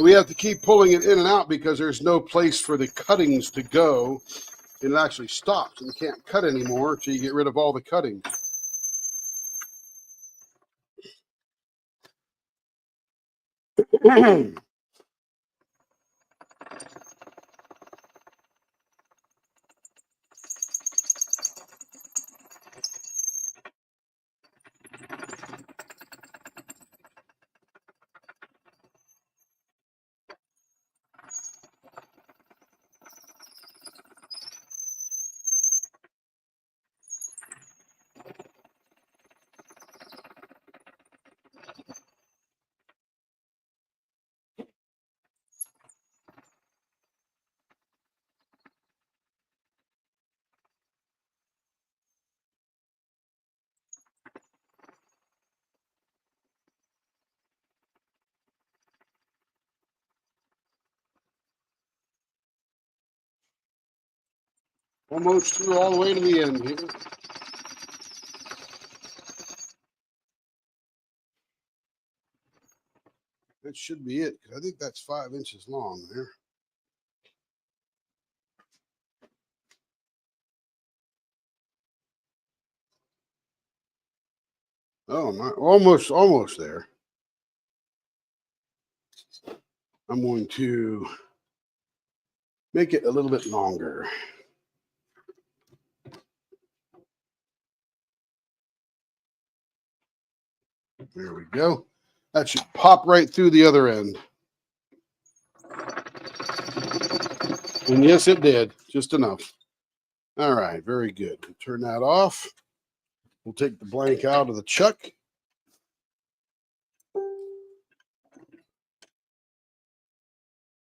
We have to keep pulling it in and out because there's no place for the cuttings to go. And it actually stops and you can't cut anymore until you get rid of all the cuttings. Almost through all the way to the end here. That should be it. I think that's 5 inches long there. Oh, my, almost there. I'm going to make it a little bit longer. There we go. That should pop right through the other end. And yes, it did. Just enough. All right, very good. We'll turn that off. We'll take the blank out of the chuck.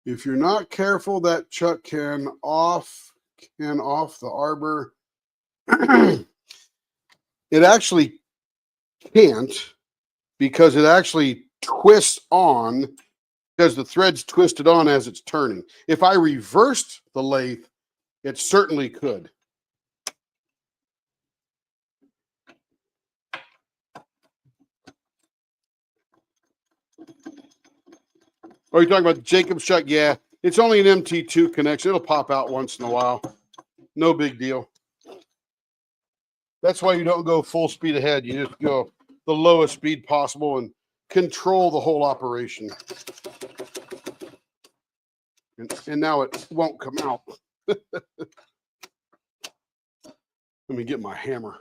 If you're not careful, that chuck can off the arbor. It actually can't because it actually twists on because the thread's twisted on as it's turning. If I reversed the lathe, it certainly could. Oh, you're talking about the Jacob's chuck? Yeah, it's only an MT2 connection. It'll pop out once in a while. No big deal. That's why you don't go full speed ahead. You just go the lowest speed possible and control the whole operation. And now it won't come out. Let me get my hammer.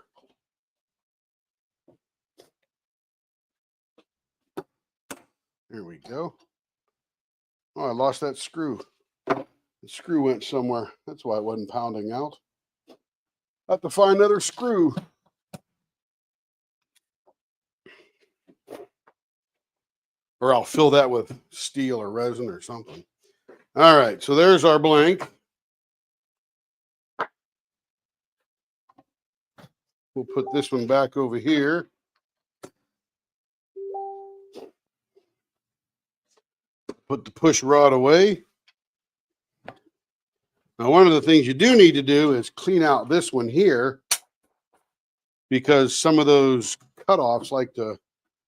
There we go. Oh, I lost that screw. The screw went somewhere. That's why it wasn't pounding out. I have to find another screw. or I'll fill that with steel or resin or something. All right, so there's our blank. We'll put this one back over here. Put the push rod away. Now, one of the things you do need to do is clean out this one here, because some of those cutoffs like to,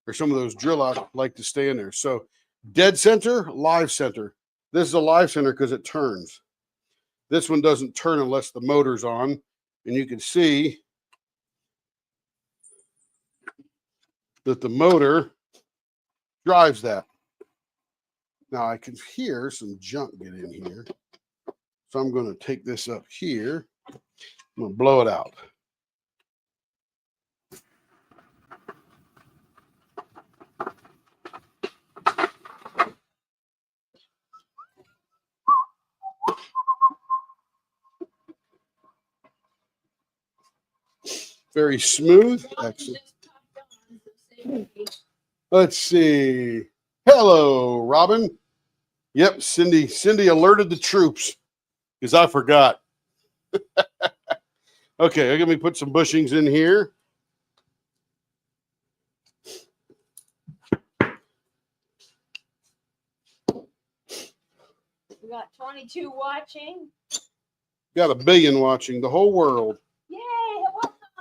or some of those drill outs like to stay in there. So dead center, live center. This is a live center because it turns. This one doesn't turn unless the motor's on. And you can see that the motor drives that. Now I can hear some junk get in here. So I'm going to take this up here. I'm going to blow it out. Very smooth. Excellent. Let's see. Hello, Robin. Yep, Cindy alerted the troops because I forgot. Okay, let me put some bushings in here. We got 22 watching. Got 1 billion watching, the whole world. Yay!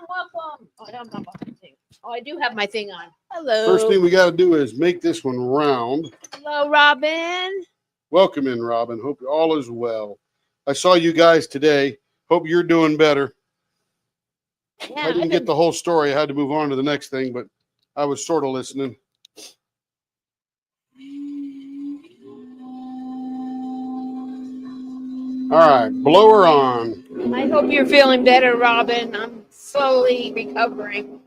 Welcome. Oh, I don't have my thing. Oh, I do have my thing on. Hello. First thing we got to do is make this one round. Hello, Robin. Welcome in, Robin. Hope all is well. I saw you guys today. Hope you're doing better. Yeah, I didn't get the whole story. I had to move on to the next thing, but I was sort of listening. All right, blower on. I hope you're feeling better, Robin. I'm slowly recovering.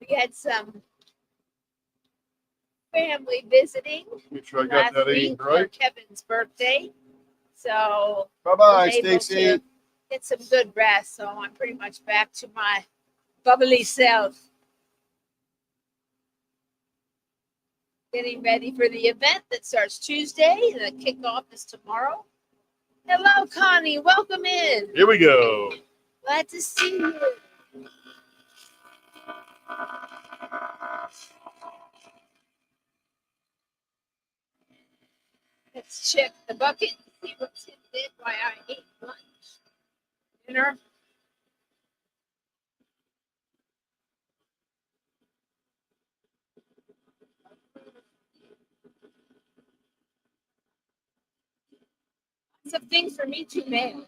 We had some family visiting Make sure I last got that week aimed for right. Kevin's birthday. So Bye-bye, able Stacy. to get some good rest. So I'm pretty much back to my bubbly self. Getting ready for the event that starts Tuesday. The kickoff is tomorrow. Hello, Connie. Welcome in. Here we go. Glad to see you. Let's check the bucket and see what's in it while I ate lunch. Dinner. Some things for me to mail.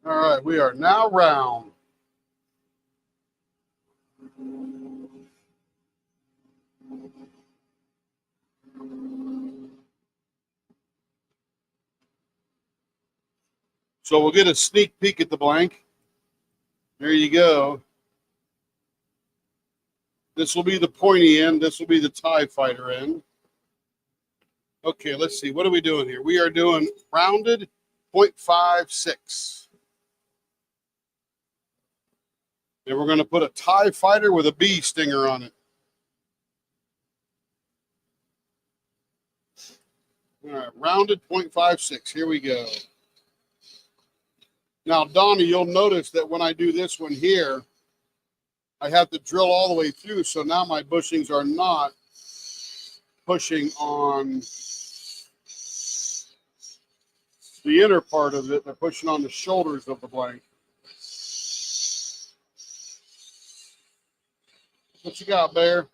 All right, we are now round. So we'll get a sneak peek at the blank. There you go. This will be the pointy end. This will be the TIE fighter end. Okay, let's see. What are we doing here? We are doing rounded 0.56. And we're going to put a TIE fighter with a bee stinger on it. All right, rounded 0.56. Here we go. Now, Donnie, you'll notice that when I do this one here, I have to drill all the way through. So now my bushings are not pushing on the inner part of it. They're pushing on the shoulders of the blank. What you got, Bear?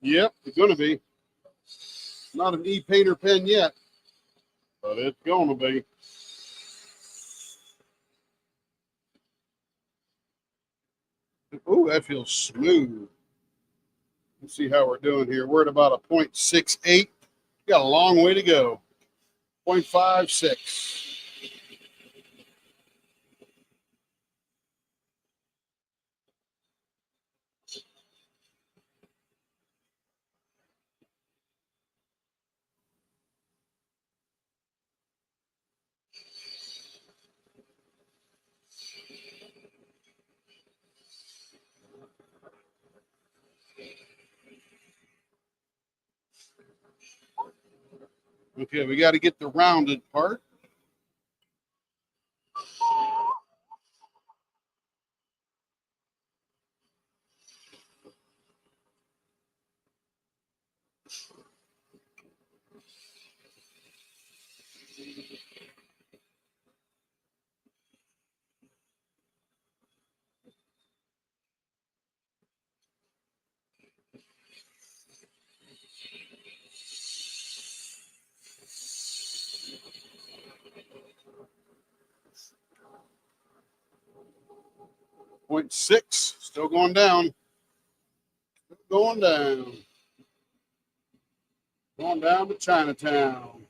Yep, it's going to be. Not an e-painter pen yet, but it's going to be. Ooh, that feels smooth. Let's see how we're doing here. We're at about a 0.68. Got a long way to go. 0.56. Okay, we got to get the rounded part. Point 0.6, still going down. Going down. Going down to Chinatown.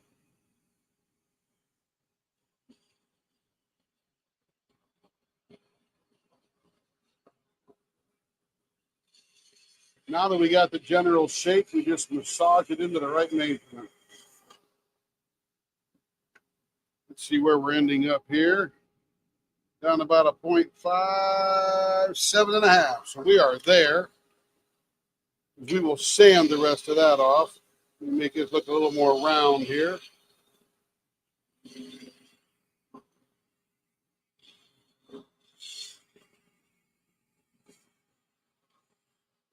Now that we got the general shape, we just massage it into the right measurement. Let's see where we're ending up here. Down about a 0.57.5. So we are there. We will sand the rest of that off and make it look a little more round here.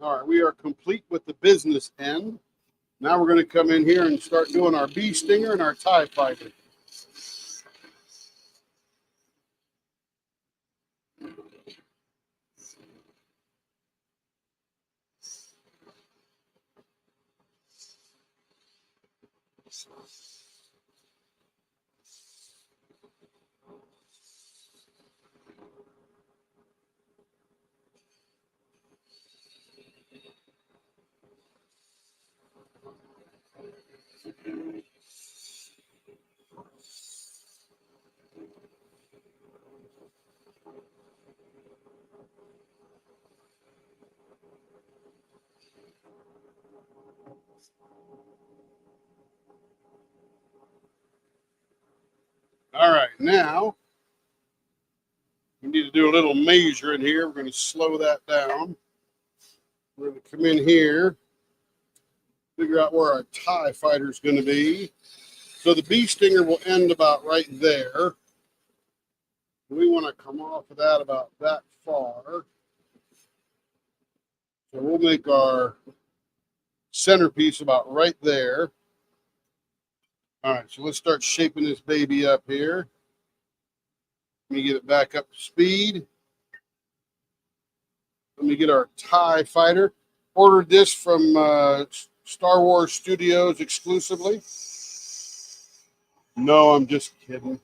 All right, we are complete with the business end. Now we're going to come in here and start doing our bee stinger and our TIE fighter. All right, now we need to do a little measuring here. We're going to slow that down. We're going to come in here, figure out where our TIE fighter is going to be. So the bee stinger will end about right there. We want to come off of that about that far. So we'll make our centerpiece about right there. All right, so let's start shaping this baby up here. Let me get it back up to speed. Let me get our TIE fighter. Ordered this from Star Wars Studios exclusively. No, I'm just kidding.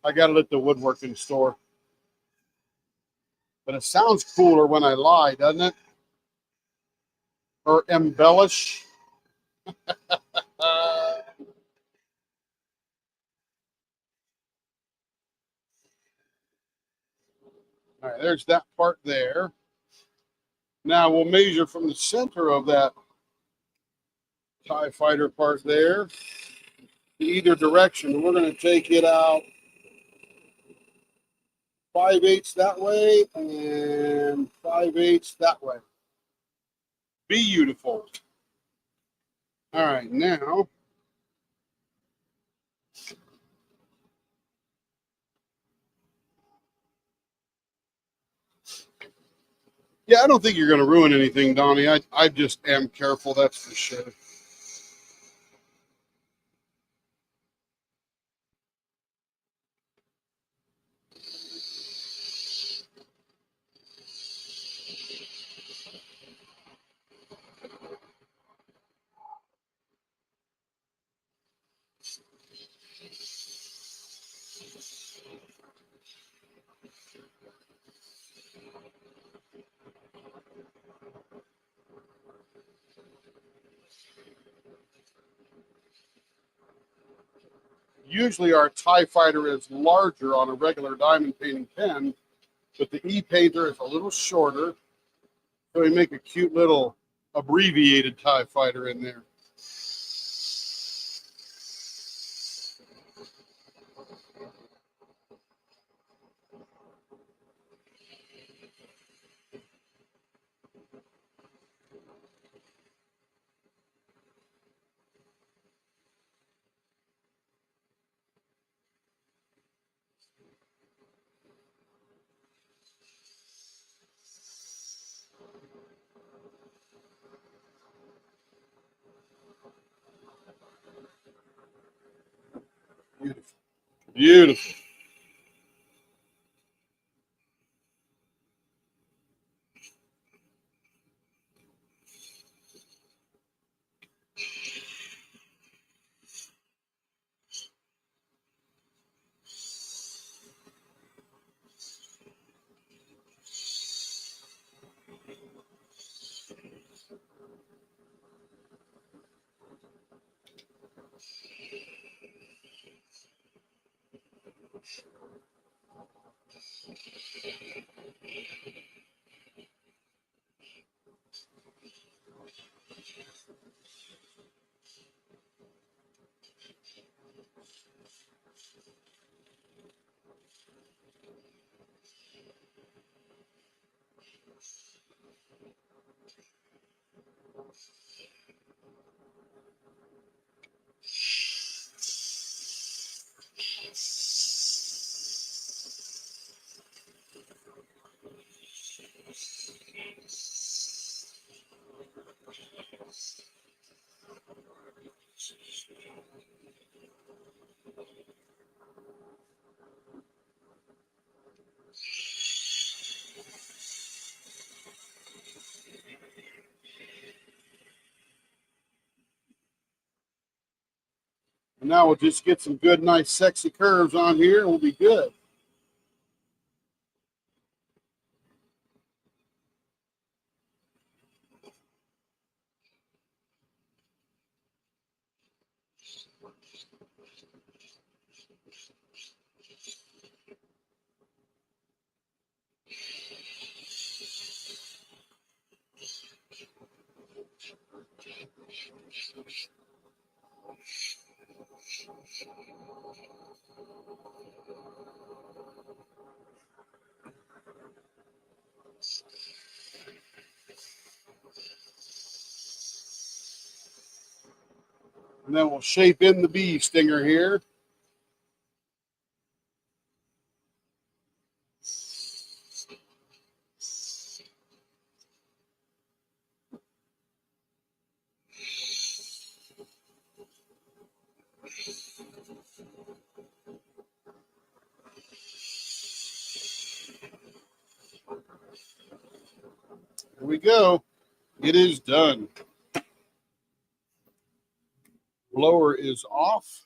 I got it at the woodworking store. But it sounds cooler when I lie, doesn't it? Or embellish. All right, there's that part there. Now we'll measure from the center of that TIE fighter part there to either direction. We're going to take it out 5/8 that way and 5/8 that way. Beautiful. All right, now yeah, I don't think you're going to ruin anything, Donnie. I just am careful, that's for sure. Usually our TIE fighter is larger on a regular diamond painting pen, but the E-painter is a little shorter. So we make a cute little abbreviated TIE fighter in there. Beautiful. Beautiful. And now we'll just get some good, nice, sexy curves on here and we'll be good. And then we'll shape in the bee stinger here. Here we go. It is done. Blower is off.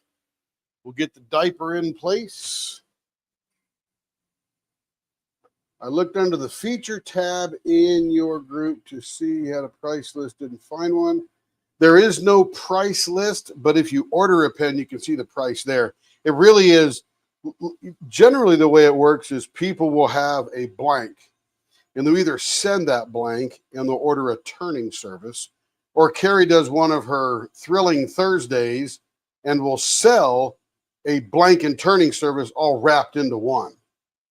We'll get the diaper in place. I looked under the feature tab in your group to see you had a price list, didn't find one. There is no price list, but if you order a pen, you can see the price there. It really is, generally the way it works is people will have a blank, and they'll either send that blank and they'll order a turning service, or Carrie does one of her Thrilling Thursdays and will sell a blank and turning service all wrapped into one.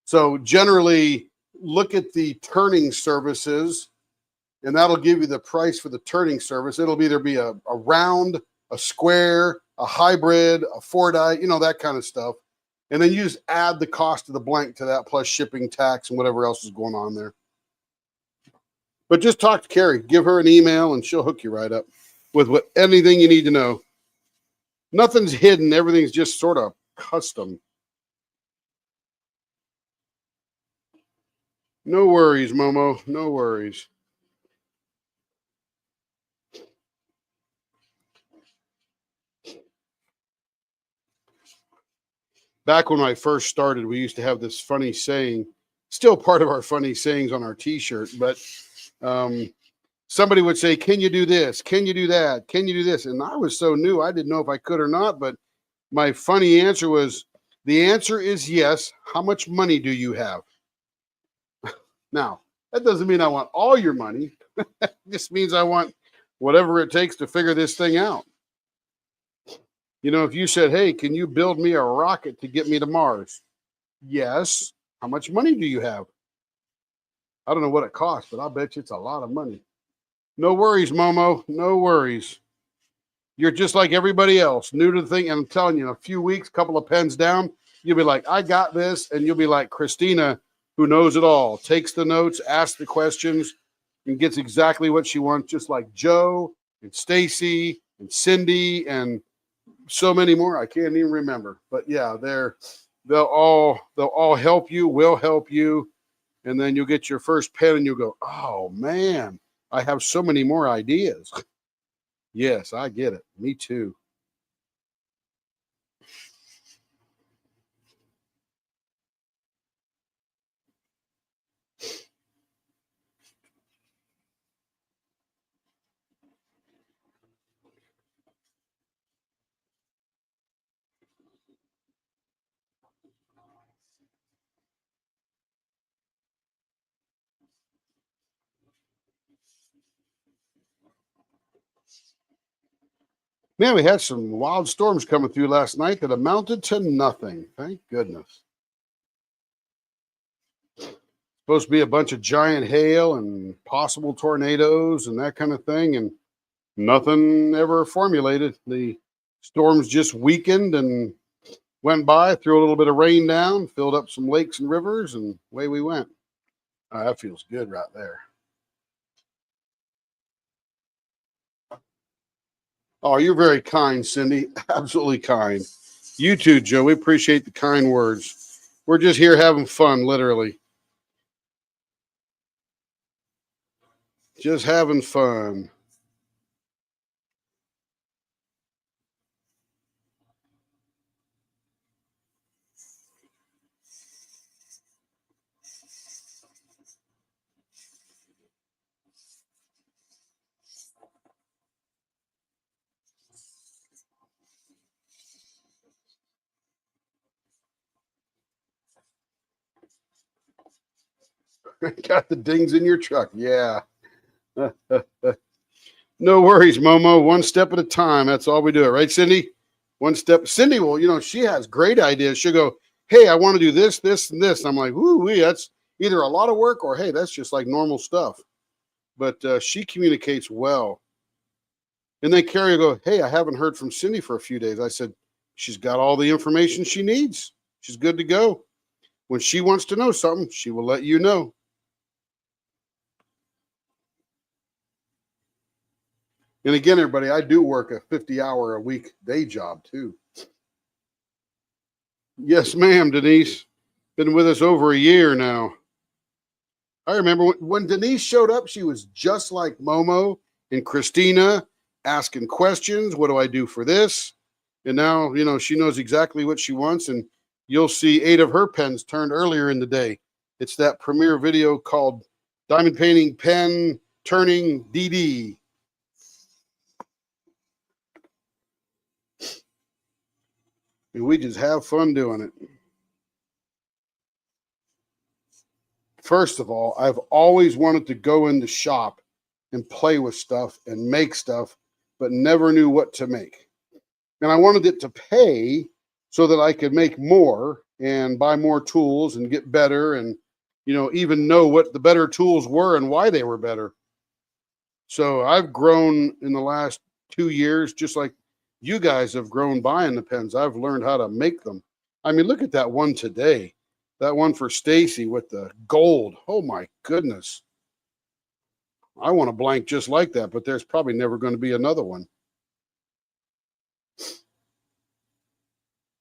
So generally, look at the turning services, and that'll give you the price for the turning service. It'll either be a round, a square, a hybrid, a 4-die, that kind of stuff. And then you just add the cost of the blank to that, plus shipping, tax, and whatever else is going on there. But just talk to Carrie, give her an email, and she'll hook you right up with anything you need to know. Nothing's hidden. Everything's just sort of custom. No worries, Momo. No worries. Back when I first started, we used to have this funny saying, still part of our funny sayings on our t-shirt, but somebody would say, can you do this? Can you do that? Can you do this? And I was so new, I didn't know if I could or not, but my funny answer was, the answer is yes. How much money do you have? Now, that doesn't mean I want all your money. It just means I want whatever it takes to figure this thing out. If you said, hey, can you build me a rocket to get me to Mars? Yes. How much money do you have? I don't know what it costs, but I'll bet you it's a lot of money. No worries, Momo. No worries. You're just like everybody else, new to the thing. And I'm telling you, in a few weeks, couple of pens down, you'll be like, I got this. And you'll be like Christina, who knows it all, takes the notes, asks the questions, and gets exactly what she wants, just like Joe and Stacy and Cindy and so many more. I can't even remember. But yeah, they'll all help you, will help you. And then you'll get your first pen and you'll go, oh man, I have so many more ideas. Yes, I get it. Me too. Man, we had some wild storms coming through last night that amounted to nothing. Thank goodness. Supposed to be a bunch of giant hail and possible tornadoes and that kind of thing, and nothing ever formulated. The storms just weakened and went by, threw a little bit of rain down, filled up some lakes and rivers, and away we went. Oh, that feels good right there. Oh, you're very kind, Cindy. Absolutely kind. You too, Joe. We appreciate the kind words. We're just here having fun, literally. Just having fun. Got the dings in your truck. Yeah. No worries, Momo. One step at a time. That's all we do. Right, Cindy? One step. Cindy will, she has great ideas. She'll go, hey, I want to do this, this, and this. I'm like, ooh, that's either a lot of work or, hey, that's just like normal stuff. But she communicates well. And then Carrie will go, hey, I haven't heard from Cindy for a few days. I said, she's got all the information she needs. She's good to go. When she wants to know something, she will let you know. And again, everybody, I do work a 50-hour-a-week day job, too. Yes, ma'am, Denise. Been with us over a year now. I remember when Denise showed up, she was just like Momo and Christina, asking questions. What do I do for this? And now, she knows exactly what she wants. And you'll see 8 of her pens turned earlier in the day. It's that premiere video called Diamond Painting Pen Turning DD. And we just have fun doing it. First of all, I've always wanted to go in the shop and play with stuff and make stuff, but never knew what to make. And I wanted it to pay so that I could make more and buy more tools and get better and, even know what the better tools were and why they were better. So I've grown in the last 2 years, just like you guys have grown buying the pens. I've learned how to make them. I mean, look at that one today. That one for Stacy with the gold. Oh my goodness. I want a blank just like that, but there's probably never going to be another one.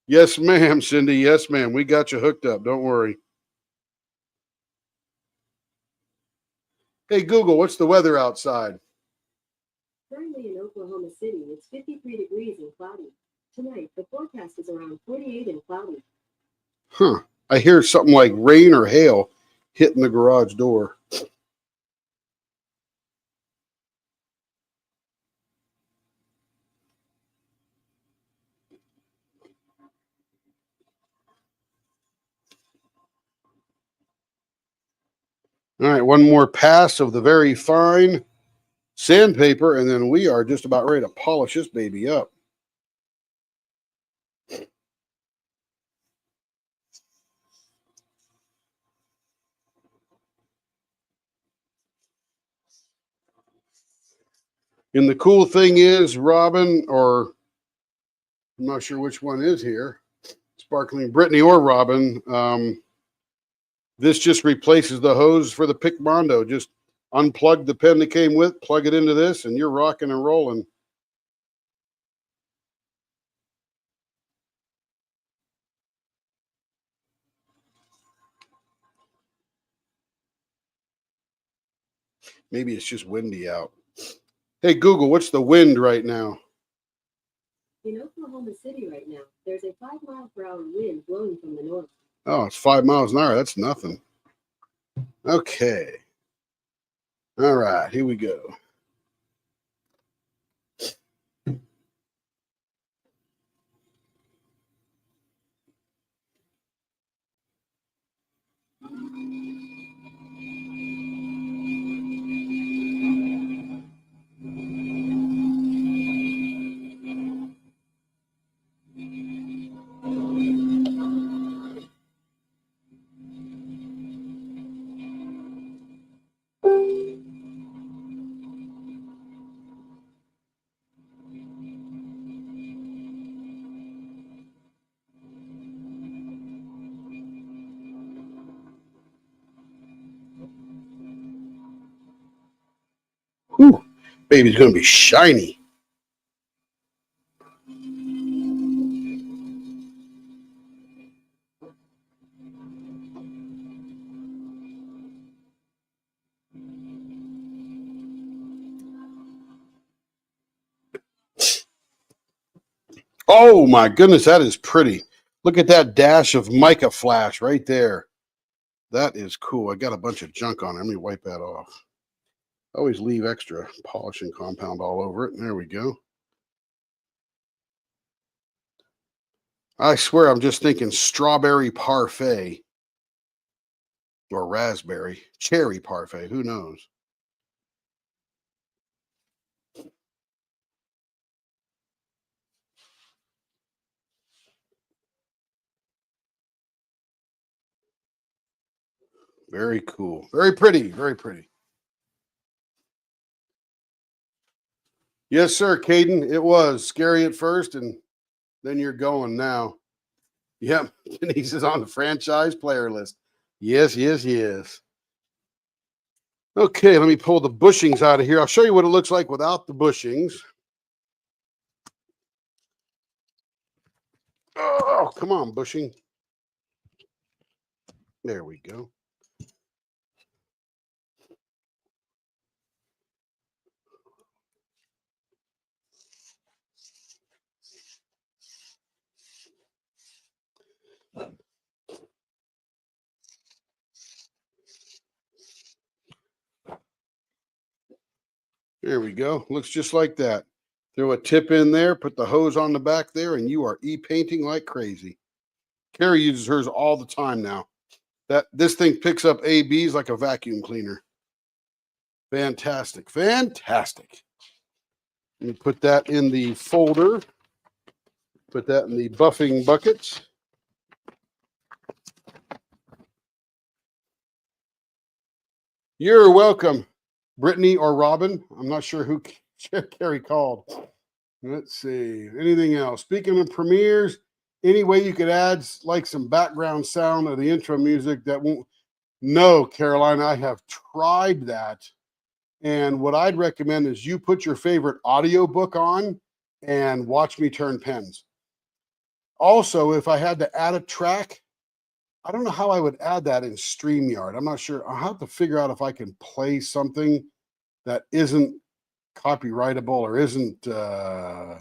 Yes, ma'am, Cindy. Yes, ma'am. We got you hooked up. Don't worry. Hey, Google, what's the weather outside? Currently in Oklahoma City, it's 53 degrees and cloudy. Tonight, the forecast is around 48 and cloudy. Huh. I hear something like rain or hail hitting the garage door. All right, one more pass of the very fine sandpaper, and then we are just about ready to polish this baby up. And the cool thing is, Robin, or I'm not sure which one is here, Sparkling Brittany or Robin, this just replaces the hose for the Picmondoo. Just unplug the pen that came with, plug it into this, and you're rocking and rolling. Maybe it's just windy out. Hey, Google, what's the wind right now? In Oklahoma City right now, there's a 5-mile-per-hour wind blowing from the north. Oh, it's 5 miles an hour. That's nothing. Okay. All right, here we go. Whew, baby's going to be shiny. Oh my goodness, that is pretty. Look at that dash of mica flash right there. That is cool. I got a bunch of junk on it. Let me wipe that off. I always leave extra polishing compound all over it. There we go. I swear I'm just thinking strawberry parfait or raspberry, cherry parfait. Who knows? Very cool. Very pretty. Very pretty. Yes, sir, Caden. It was scary at first, and then you're going now. Yep. Denise is on the franchise player list. Yes, yes, yes. Okay, let me pull the bushings out of here. I'll show you what it looks like without the bushings. Oh, come on, bushing. There we go. There we go. Looks just like that. Throw a tip in there, put the hose on the back there, and you are e-painting like crazy. Carrie uses hers all the time now. This thing picks up ABs like a vacuum cleaner. Fantastic. Fantastic. Let me put that in the folder. Put that in the buffing bucket. You're welcome, Brittany or Robin. I'm not sure who Carrie called. Let's see. Anything else? Speaking of premieres, any way you could add like some background sound of the intro music that won't? No, Caroline, I have tried that. And what I'd recommend is you put your favorite audiobook on and watch me turn pens. Also, if I had to add a track, I don't know how I would add that in StreamYard. I'm not sure. I'll have to figure out if I can play something that isn't copyrightable or isn't. I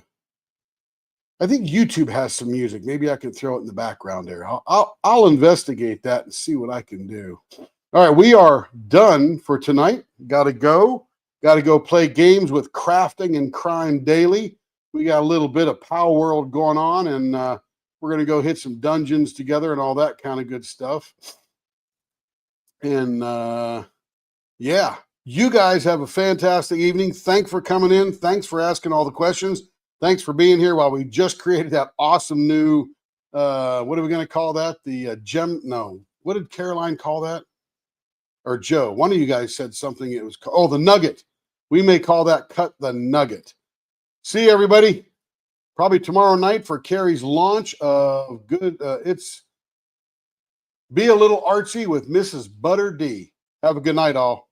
think YouTube has some music. Maybe I can throw it in the background there. I'll investigate that and see what I can do. All right, we are done for tonight. Got to go. Got to go play games with Crafting and Crime Daily. We got a little bit of Power World going on, and we're going to go hit some dungeons together and all that kind of good stuff. And yeah, you guys have a fantastic evening. Thanks for coming in. Thanks for asking all the questions. Thanks for being here while we just created that awesome new, what are we going to call that? The gem? No. What did Caroline call that? Or Joe? One of you guys said something. It was called, the nugget. We may call that cut the nugget. See everybody. Probably tomorrow night for Carrie's launch of good. It's Be a Little Artsy with Mrs. Butter D. Have a good night, all.